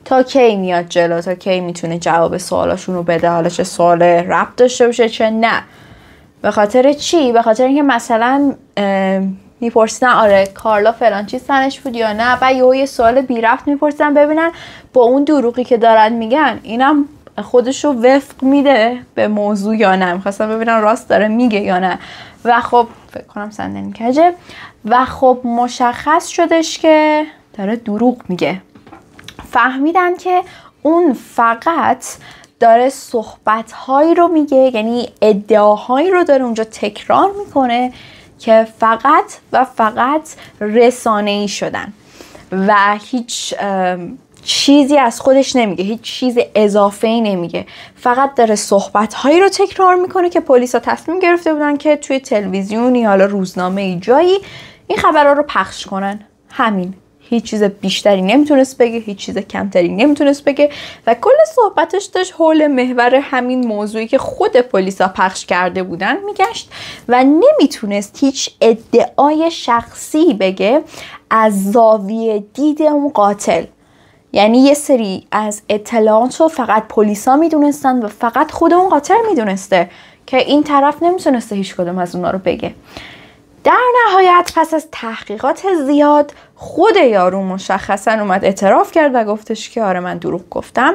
تا کی میاد جلو، تا کی میتونه جواب سوالاشون رو بده، حالا چه سوال ربط داشته باشه چه نه. به خاطر چی؟ به خاطر اینکه مثلا میپرسیدن آره کارلا فلان چیز سنش بود یا نه، بعد یه سوال بی ربط میپرسیدن ببینن با اون دروغی که دارن میگن اینم خودشو وفق میده به موضوع یا نه، میخواستن ببینن راست داره میگه یا نه. و خب فکر کنم صندلی کجه، و خب مشخص شدش که داره دروغ میگه. فهمیدن که اون فقط داره صحبت‌هایی رو میگه، یعنی ادعاهایی رو داره اونجا تکرار میکنه که فقط و فقط رسانه‌ای شدن و هیچ چیزی از خودش نمیگه، هیچ چیز اضافه‌ای نمیگه، فقط داره صحبت‌هایی رو تکرار میکنه که پلیسا تصمیم گرفته بودن که توی تلویزیونی حالا روزنامه‌ای جایی این خبرها رو پخش کنن. همین، هیچ چیز بیشتری نمیتونست بگه، هیچ چیز کمتری نمیتونست بگه و کل صحبتش داشت حول محور همین موضوعی که خود پلیسا پخش کرده بودن میگشت و نمیتونست هیچ ادعای شخصی بگه از زاویه دید اون قاتل. یعنی یه سری از اطلاعات رو فقط پلیسا میدونستن و فقط خود اون قاتل میدونسته که این طرف نمیتونسته هیچ کدوم از اونا رو بگه. در نهایت پس از تحقیقات زیاد خود یارو مشخصا اومد اعتراف کرد و گفتش که آره من دروغ گفتم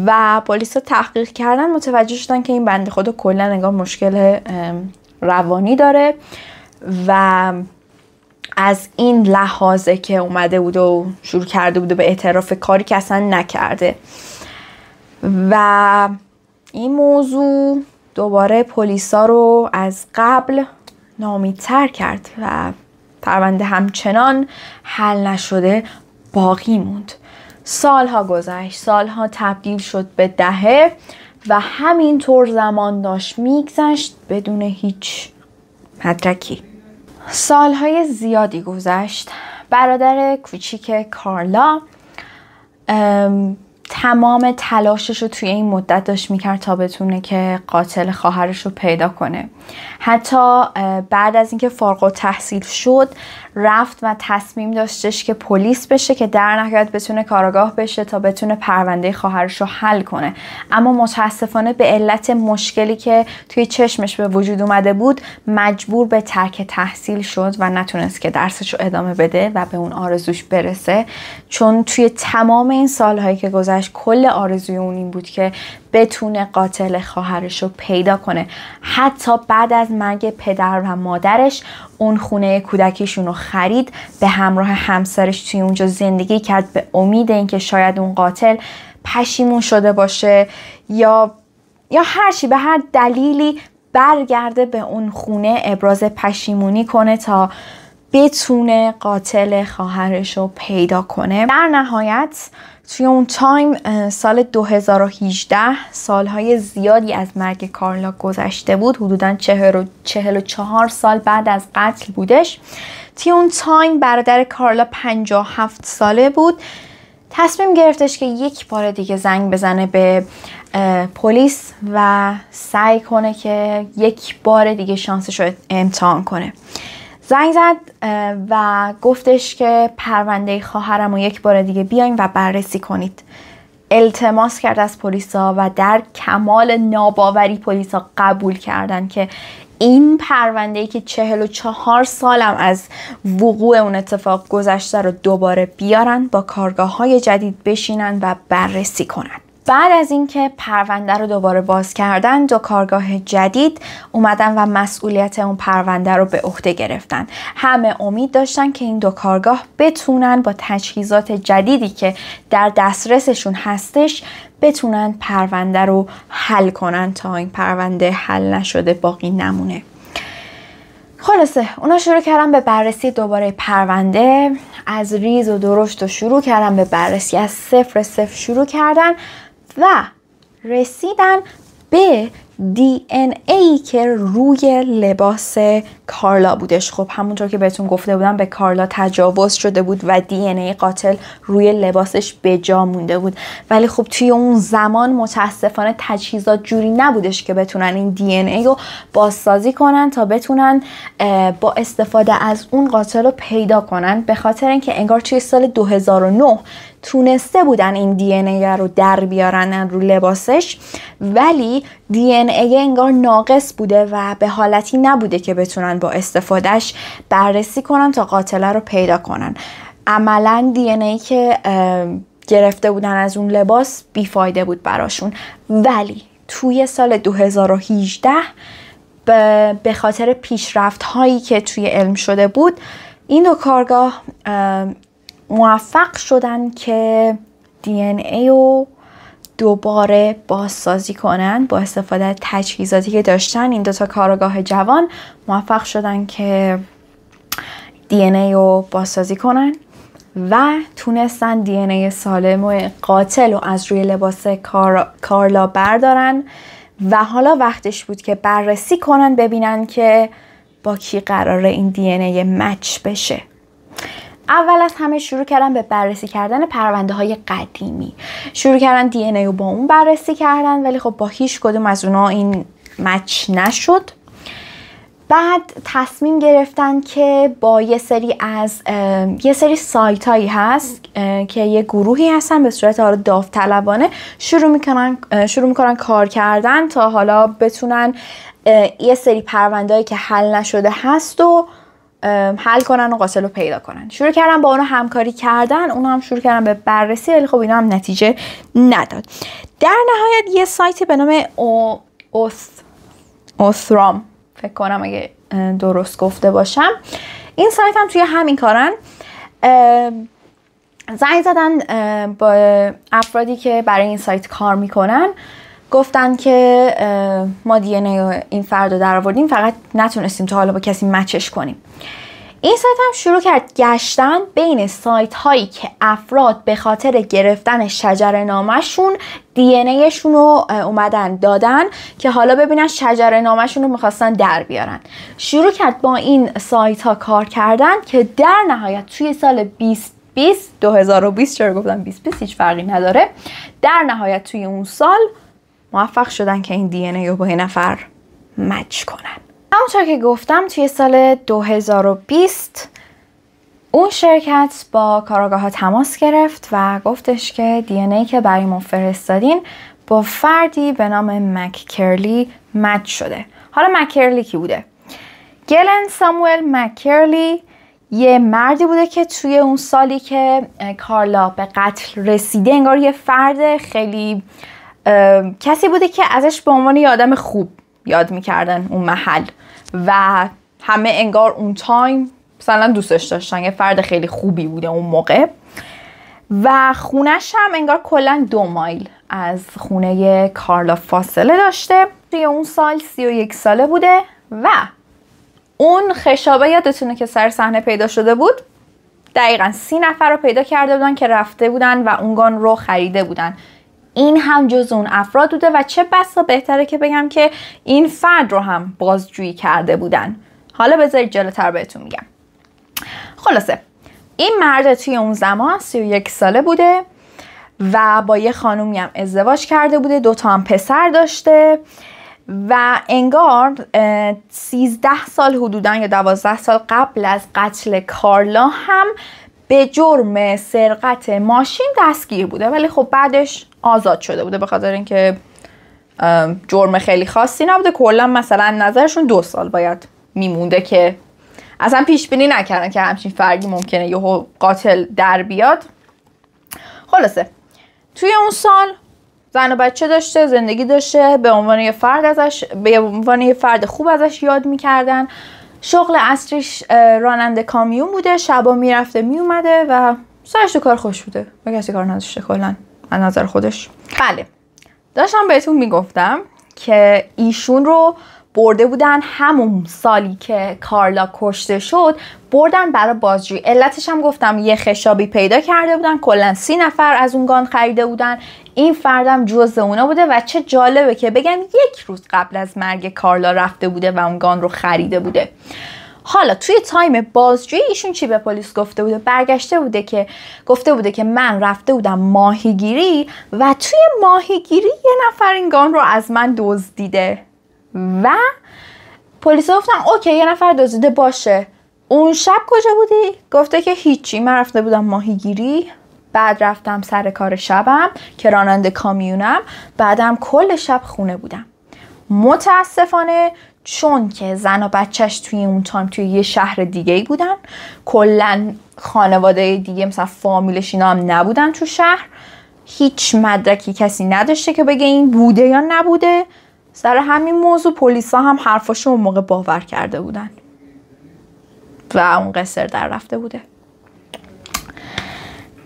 و پلیسا تحقیق کردن متوجه شدن که این بنده خدا کلا انگار مشکل روانی داره و از این لحاظه که اومده بود و شروع کرده بود به اعتراف کاری که اصلا نکرده. و این موضوع دوباره پلیسا رو از قبل ناامیدتر کرد و پرونده همچنان حل نشده باقی موند. سالها گذشت، سالها تبدیل شد به دهه و همینطور زمان داشت میگذشت بدون هیچ مدرکی. سالهای زیادی گذشت. برادر کوچیک کارلا تمام تلاشش رو توی این مدت داشت میکرد تا بتونه که قاتل خواهرش رو پیدا کنه. حتی بعد از اینکه فارغ التحصیل شد رفت و تصمیم داشتش که پلیس بشه که در نهایت بتونه کاراگاه بشه تا بتونه پرونده خواهرش رو حل کنه. اما متاسفانه به علت مشکلی که توی چشمش به وجود اومده بود مجبور به ترک تحصیل شد و نتونست که درسش رو ادامه بده و به اون آرزوش برسه، چون توی تمام این سالهایی که گذشت کل آرزوی اون این بود که بتونه قاتل خواهرش رو پیدا کنه. حتی بعد از مرگ پدر و مادرش اون خونه کودکیشون رو خرید، به همراه همسرش توی اونجا زندگی کرد به امید اینکه شاید اون قاتل پشیمون شده باشه یا هر چی، به هر دلیلی برگرده به اون خونه ابراز پشیمونی کنه تا بتونه قاتل خواهرش رو پیدا کنه. در نهایت توی اون تایم سال 2018 سالهای زیادی از مرگ کارلا گذشته بود، حدوداً 44 سال بعد از قتل بودش. توی اون تایم برادر کارلا 57 ساله بود. تصمیم گرفتش که یک بار دیگه زنگ بزنه به پلیس و سعی کنه که یک بار دیگه شانسش رو امتحان کنه. زنگ زد و گفتش که پرونده خواهرم رو یک بار دیگه بیاین و بررسی کنید. التماس کرد از پلیسا و در کمال ناباوری پلیسا قبول کردن که این پرونده‌ای که 44 سالم از وقوع اون اتفاق گذشته رو دوباره بیارن، با کارگاه‌های جدید بشینن و بررسی کنن. بعد از اینکه پرونده رو دوباره باز کردن، 2 کارگاه جدید اومدن و مسئولیت اون پرونده رو به عهده گرفتن. همه امید داشتن که این 2 کارگاه بتونن با تجهیزات جدیدی که در دسترسشون هستش بتونن پرونده رو حل کنن تا این پرونده حل نشده باقی نمونه. خلاصه اونا شروع کردن به بررسی دوباره پرونده، از ریز و درشت و شروع کردن به بررسی، از صفر شروع کردن و رسیدن به DNA که روی لباس کارلا بودش. خب همونطور که بهتون گفته بودم به کارلا تجاوز شده بود و DNA قاتل روی لباسش به جا مونده بود، ولی خب توی اون زمان متاسفانه تجهیزات جوری نبودش که بتونن این DNA رو بازسازی کنن تا بتونن با استفاده از اون قاتل رو پیدا کنن، به خاطر اینکه انگار توی سال 2009 تونسته بودن این DNA رو در بیارن رو لباسش، ولی DNA انگار ناقص بوده و به حالتی نبوده که بتونن با استفادهش بررسی کنن تا قاتله رو پیدا کنن. عملاً DNA که گرفته بودن از اون لباس بیفایده بود براشون. ولی توی سال 2018 به خاطر پیشرفت هایی که توی علم شده بود، این 2 کارگاه موفق شدن که DNA رو دوباره بازسازی کنن با استفاده از تجهیزاتی که داشتن. این 2 کارگاه جوان موفق شدن که DNA رو بازسازی کنن و تونستن DNA سالم قاتل رو از روی لباس کارلا بردارن و حالا وقتش بود که بررسی کنن ببینن که با کی قراره این DNA مچ بشه. اول از همه شروع کردن به بررسی کردن پرونده های قدیمی. شروع کردن DNA رو با اون بررسی کردن، ولی خب با هیچ کدوم از اونا این مچ نشد. بعد تصمیم گرفتن که با یه سری سایت هایی هست که یه گروهی هستن به صورت داوطلبانه شروع میکنن کار کردن تا حالا بتونن یه سری پرونده هایی که حل نشده هست و حل کنن و قاتل رو پیدا کنن. شروع کردن با اونا همکاری کردن، اونا هم شروع کردن به بررسی، ولی خب اینا هم نتیجه نداد. در نهایت یه سایتی به نام اوثرام، فکر کنم اگه درست گفته باشم، این سایت هم توی همین کارن. زنگ زدن با افرادی که برای این سایت کار میکنن، گفتن که ما DNA این فرد رو در آوردیم، فقط نتونستیم تا حالا با کسی مچش کنیم. این سایت هم شروع کرد گشتن بین سایت هایی که افراد به خاطر گرفتن شجره نامشون DNA شون رو اومدن دادن که حالا ببینن شجره نامشون رو میخواستن در بیارن. شروع کرد با این سایت ها کار کردن که در نهایت توی سال 2020 چرا گفتم 2020 هیچ فرقی نداره، در نهایت توی اون سال موفق شدن که این DNA رو با یه نفر مچ کنن. همونطور که گفتم توی سال 2020 اون شرکت با کارآگاه ها تماس گرفت و گفتش که DNA که برای ما فرستادین با فردی به نام مککرلی مچ شده. حالا مککرلی کی بوده؟ گلن ساموئل مککرلی یه مردی بوده که توی اون سالی که کارلا به قتل رسیده انگار یه فرد خیلی کسی بوده که ازش به عنوان یه آدم خوب یاد میکردن اون محل و همه انگار اون تایم مثلا دوستش داشتن. یه فرد خیلی خوبی بوده اون موقع و خونش هم انگار کلا 2 مایل از خونه کارلا فاصله داشته. توی اون سال 31 ساله بوده و اون خشابه یادتونه که سر صحنه پیدا شده بود، دقیقاً 30 نفر رو پیدا کرده بودن که رفته بودن و اون گان رو خریده بودن. این هم جز اون افراد بوده و چه بسا بهتره که بگم که این فرد رو هم بازجویی کرده بودن. حالا بذارید جلوتر بهتون میگم. خلاصه این مرد توی اون زمان 31 ساله بوده و با یه خانومی هم ازدواج کرده بوده، 2 تا هم پسر داشته و انگار 13 سال حدوداً یا 12 سال قبل از قتل کارلا هم به جرم سرقت ماشین دستگیر بوده، ولی خب بعدش آزاد شده بوده به خاطر اینکه جرم خیلی خاصی نبوده، کلا مثلا نظرشون 2 سال باید میمونده که اصلا پیش بینی نکردن که همچین فرقی ممکنه یهو قاتل در بیاد. خلاصه توی اون سال زن و بچه داشته، زندگی داشته، به عنوان یه فرد خوب ازش یاد میکردن. شغل اصلیش راننده کامیون بوده، شبا میرفته میومده و سرش تو کار خوش بوده و کسی کار نداشته کلا از نظر خودش. بله داشتم بهتون میگفتم که ایشون رو برده بودن همون سالی که کارلا کشته شد، بردن برای بازجویی. علتش هم گفتم یه خشابی پیدا کرده بودن، کلا 30 نفر از اون گان خریده بودن، این فردم جزء اونا بوده و چه جالبه که بگن 1 روز قبل از مرگ کارلا رفته بوده و اون گان رو خریده بوده. حالا توی تایم بازجویی ایشون چی به پلیس گفته بوده؟ برگشته بوده که گفته بوده که من رفته بودم ماهیگیری و توی ماهیگیری یه نفر این گان رو از من دزدیده و پلیس گفتن اوکی یه نفر دزدیده باشه. اون شب کجا بودی؟ گفته که هیچی، من رفته بودم ماهیگیری، بعد رفتم سر کار شبم که راننده کامیونم، بعدم کل شب خونه بودم. متاسفانه چون که زن و بچهش توی اون تایم توی یه شهر دیگه ای بودن، کلا خانواده دیگه مثلا فامیلش اینا هم نبودن تو شهر، هیچ مدرکی کسی نداشته که بگه این بوده یا نبوده. سر همین موضوع پلیسا هم حرفاشو اون موقع باور کرده بودن و اون قصر در رفته بوده.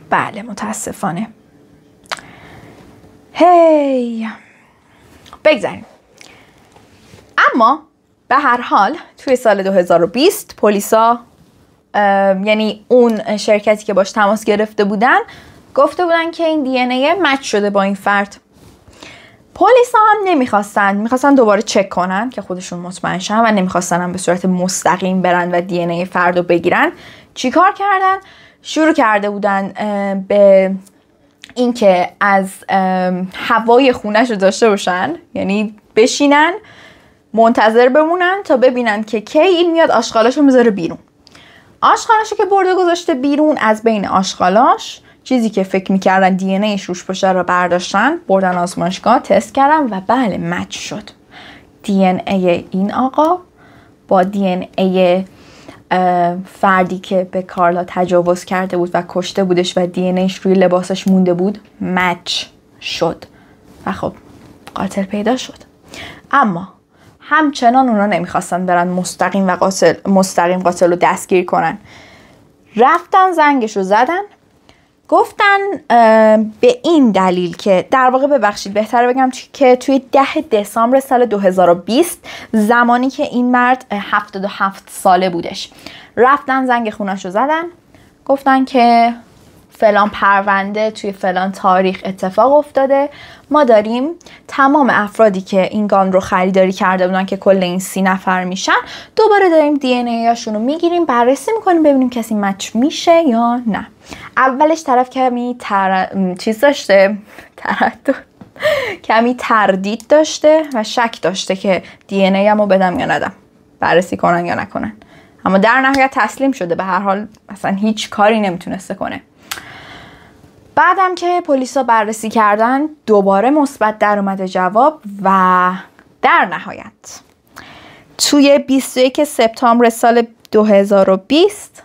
بله متاسفانه. هی بگذاریم. اما به هر حال توی سال 2020 پلیسا یعنی اون شرکتی که باش تماس گرفته بودن گفته بودن که این دی ان ای مچ شده با این فرد. پلیسا هم میخواستن دوباره چک کنن که خودشون مطمئن شن و نمیخواستن هم به صورت مستقیم برن و دی ان ای فرد رو بگیرن. چیکار کردن؟ شروع کرده بودن به اینکه از هوای خونش رو داشته باشن، یعنی بشینن منتظر بمونن تا ببینن که کی این میاد آشغالاشو میذاره بیرون. آشغالاشو که برده گذاشته بیرون، از بین آشغالاش چیزی که فکر میکردن دی ان ایش روش باشه رو برداشتن، بردن آزمایشگاه تست کردن و بله مچ شد. دی ان ای این آقا با دی ان ای فردی که به کارلا تجاوز کرده بود و کشته بودش و دی ان ایش روی لباسش مونده بود مچ شد و خب قاتل پیدا شد. اما همچنان اونا نمیخواستن برن مستقیم قاتل رو دستگیر کنن. رفتن زنگش رو زدن، گفتن به این دلیل که در واقع ببخشید بهتره بگم که توی 10 دسامبر سال 2020 زمانی که این مرد 77 ساله بودش، رفتن زنگ خونش رو زدن، گفتن که فلان پرونده توی فلان تاریخ اتفاق افتاده، ما داریم تمام افرادی که این گان رو خریداری کرده بودن که کل این 30 نفر میشن، دوباره داریم دی ان ای هاشون رو میگیریم، بررسی میکنیم ببینیم کسی مچ میشه یا نه. اولش طرف کمی کمی تردید داشته و شک داشته که دی ان ای همو بدم یا ندم، بررسی کنن یا نکنن، اما در نهایت تسلیم شده. به هر حال اصلا هیچ کاری نمیتونسته کنه. بعدم که پلیسا بررسی کردن دوباره مثبت در اومده جواب و در نهایت توی 21 سپتامبر سال 2020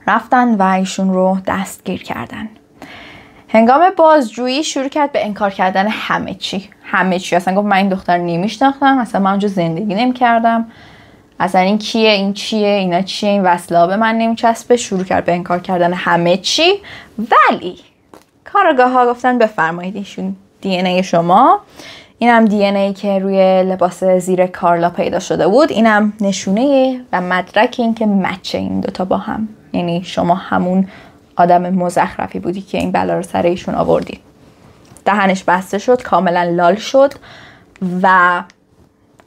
رفتن و ایشون رو دستگیر کردن. هنگام بازجویی شروع کرد به انکار کردن همه چی. اصلا گفت من این دختر نمیشناختم، اصلا من اونجا زندگی نمی‌کردم، اصلا این کیه، این چیه، اینا چیه، این وصله به من نمیچسبه. شروع کرد به انکار کردن همه چی. ولی کارآگاه ها گفتن بفرمایید ایشون دی ان ای شما، اینم دی ان ای که روی لباس زیر کارلا پیدا شده بود، اینم نشونه و مدرک این که مچ این دوتا با هم، یعنی شما همون آدم مزخرفی بودی که این بلا رو سر ایشون آوردی. دهنش بسته شد، کاملا لال شد و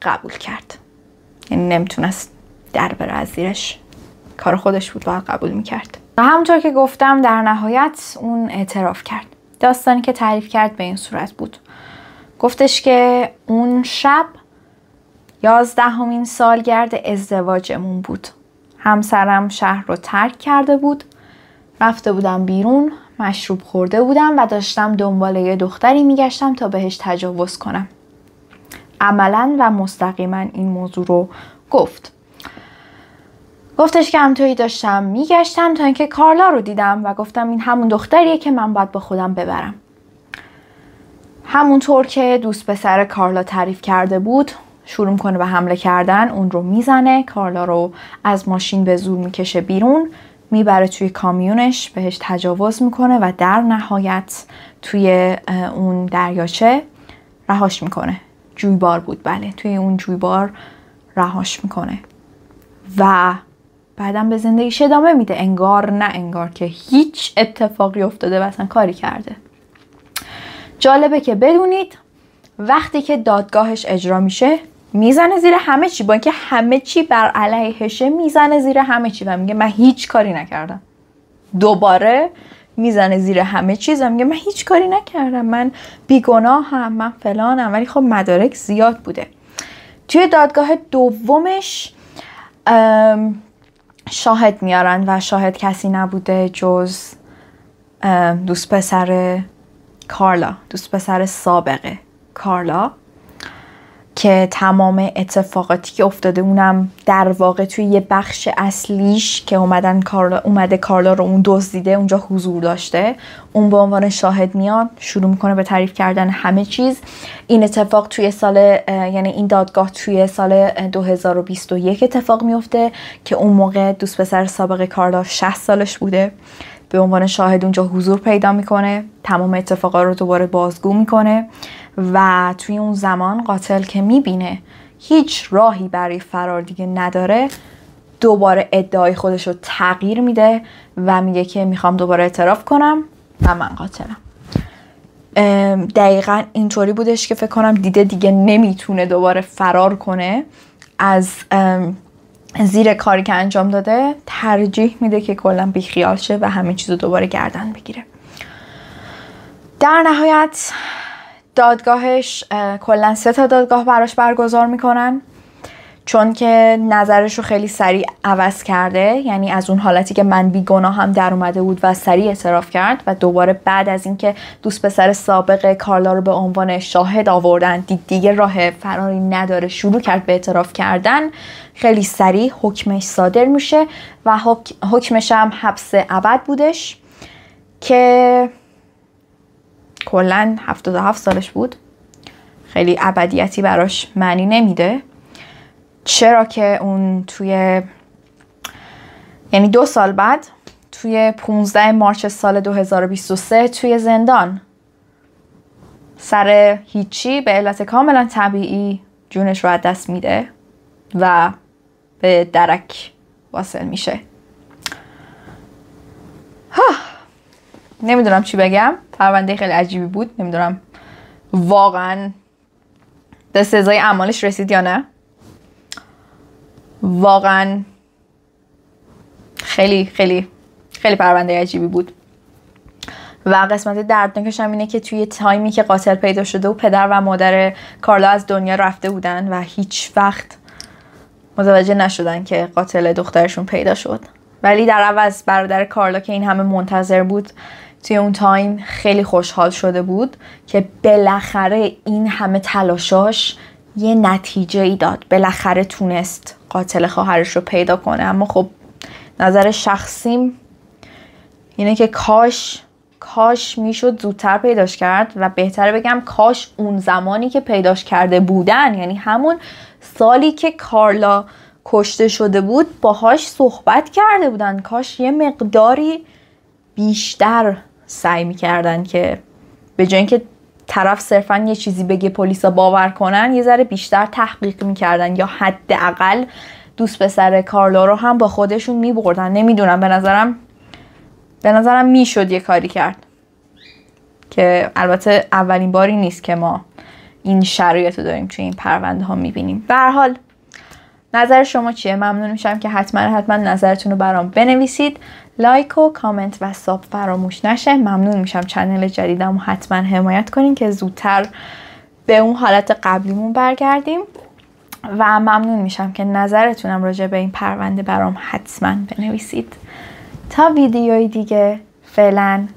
قبول کرد، یعنی نمیتونست در بره از زیرش، کار خودش بود باید قبول میکرد. و همونطور که گفتم در نهایت اون اعتراف کرد. داستانی که تعریف کرد به این صورت بود. گفتش که اون شب 11مین سالگرد ازدواجمون بود. همسرم شهر رو ترک کرده بود رفته بودم بیرون، مشروب خورده بودم و داشتم دنبال یه دختری میگشتم تا بهش تجاوز کنم. عملاً و مستقیما این موضوع رو گفتش که همطوری داشتم میگشتم تا اینکه کارلا رو دیدم و گفتم این همون دختریه که من باید با خودم ببرم. همونطور که دوست پسر کارلا تعریف کرده بود شروع میکنه به حمله کردن. اون رو میزنه، کارلا رو از ماشین به زور میکشه بیرون، میبره توی کامیونش، بهش تجاوز میکنه و در نهایت توی اون دریاچه رهاش میکنه. جویبار بود، بله، توی اون جویبار رهاش میکنه و بعدم به زندگیش ادامه میده، انگار نه انگار که هیچ اتفاقی افتاده و اصلا کاری کرده. جالبه که بدونید وقتی که دادگاهش اجرا میشه میزنه زیر همه چی، با اینکه همه چی بر علیهشه میزنه زیر همه چی و میگه من هیچ کاری نکردم. دوباره میزنه زیر همه چیز و میگه من هیچ کاری نکردم، من بیگناهم، من فلانم. ولی خب مدارک زیاد بوده. توی دادگاه دومش شاهد میارن و شاهد کسی نبوده جز دوست پسر کارلا، دوست پسر سابقه کارلا، که تمام اتفاقاتی که افتاده اونم در واقع توی یه بخش اصلیش که اومده کارلا رو اون دزدیده اونجا حضور داشته. اون به عنوان شاهد میاد، شروع میکنه به تعریف کردن همه چیز. این اتفاق توی یعنی این دادگاه توی سال 2021 اتفاق میفته که اون موقع دوست پسر سابق کارلا 60 سالش بوده. به عنوان شاهد اونجا حضور پیدا میکنه، تمام اتفاقا رو دوباره بازگو میکنه و توی اون زمان قاتل که میبینه هیچ راهی برای فرار دیگه نداره، دوباره ادعای خودش رو تغییر میده و میگه که میخوام دوباره اعتراف کنم و من قاتلم. دقیقا اینطوری بودش که فکر کنم دیده دیگه نمیتونه دوباره فرار کنه از زیر کاری که انجام داده، ترجیح میده که کلا بیخیال شه و همه چیزو دوباره گردن بگیره. در نهایت دادگاهش کلا 3 تا دادگاه براش برگزار میکنن، چون که نظرش رو خیلی سریع عوض کرده. یعنی از اون حالتی که من بیگناه هم در اومده بود و سریع اعتراف کرد و دوباره بعد از اینکه دوست پسر سابق کارلا رو به عنوان شاهد آوردن، دیگه راه فراری نداره، شروع کرد به اعتراف کردن. خیلی سریع حکمش صادر میشه و حکمش هم حبس ابد بودش که کلاً 77 سالش بود. خیلی ابدیتی براش معنی نمیده، چرا که اون یعنی 2 سال بعد توی 15 مارچ سال 2023 توی زندان سر هیچی به علت کاملا طبیعی جونش رو از دست میده و به درک واصل میشه. نمیدونم چی بگم، پرونده خیلی عجیبی بود. نمیدونم واقعا به سزای اعمالش رسید یا نه. واقعا خیلی خیلی خیلی پرونده عجیبی بود. و قسمت دردناکش هم اینه که توی تایمی که قاتل پیدا شده و پدر و مادر کارلا از دنیا رفته بودن و هیچ وقت متوجه نشدن که قاتل دخترشون پیدا شد. ولی در عوض برادر کارلا که این همه منتظر بود توی اون تایم خیلی خوشحال شده بود که بالاخره این همه تلاشاش یه نتیجه ای داد، بالاخره تونست قاتل خواهرش رو پیدا کنه. اما خب نظر شخصیم اینه که کاش میشد زودتر پیداش کرد و بهتره بگم کاش اون زمانی که پیداش کرده بودن، یعنی همون سالی که کارلا کشته شده بود، باهاش صحبت کرده بودن. کاش یه مقداری بیشتر سعی میکردن که به جای اینکه طرف صرفا یه چیزی بگه پلیسا باور کنن، یه ذره بیشتر تحقیق میکردن یا حداقل دوست پسر کارلا رو هم با خودشون میبردن. نمیدونم، به نظرم میشد یه کاری کرد که البته اولین باری نیست که ما این شرایط رو داریم توی این پرونده ها میبینیم. به هر حال نظر شما چیه؟ ممنون میشم که حتما نظرتون رو برام بنویسید. لایک و کامنت و ساب فراموش نشه. ممنون میشم چنل جدیدم رو حتما حمایت کنین که زودتر به اون حالت قبلیمون برگردیم و ممنون میشم که نظرتونم راجع به این پرونده برام حتما بنویسید. تا ویدیوی دیگه، فعلا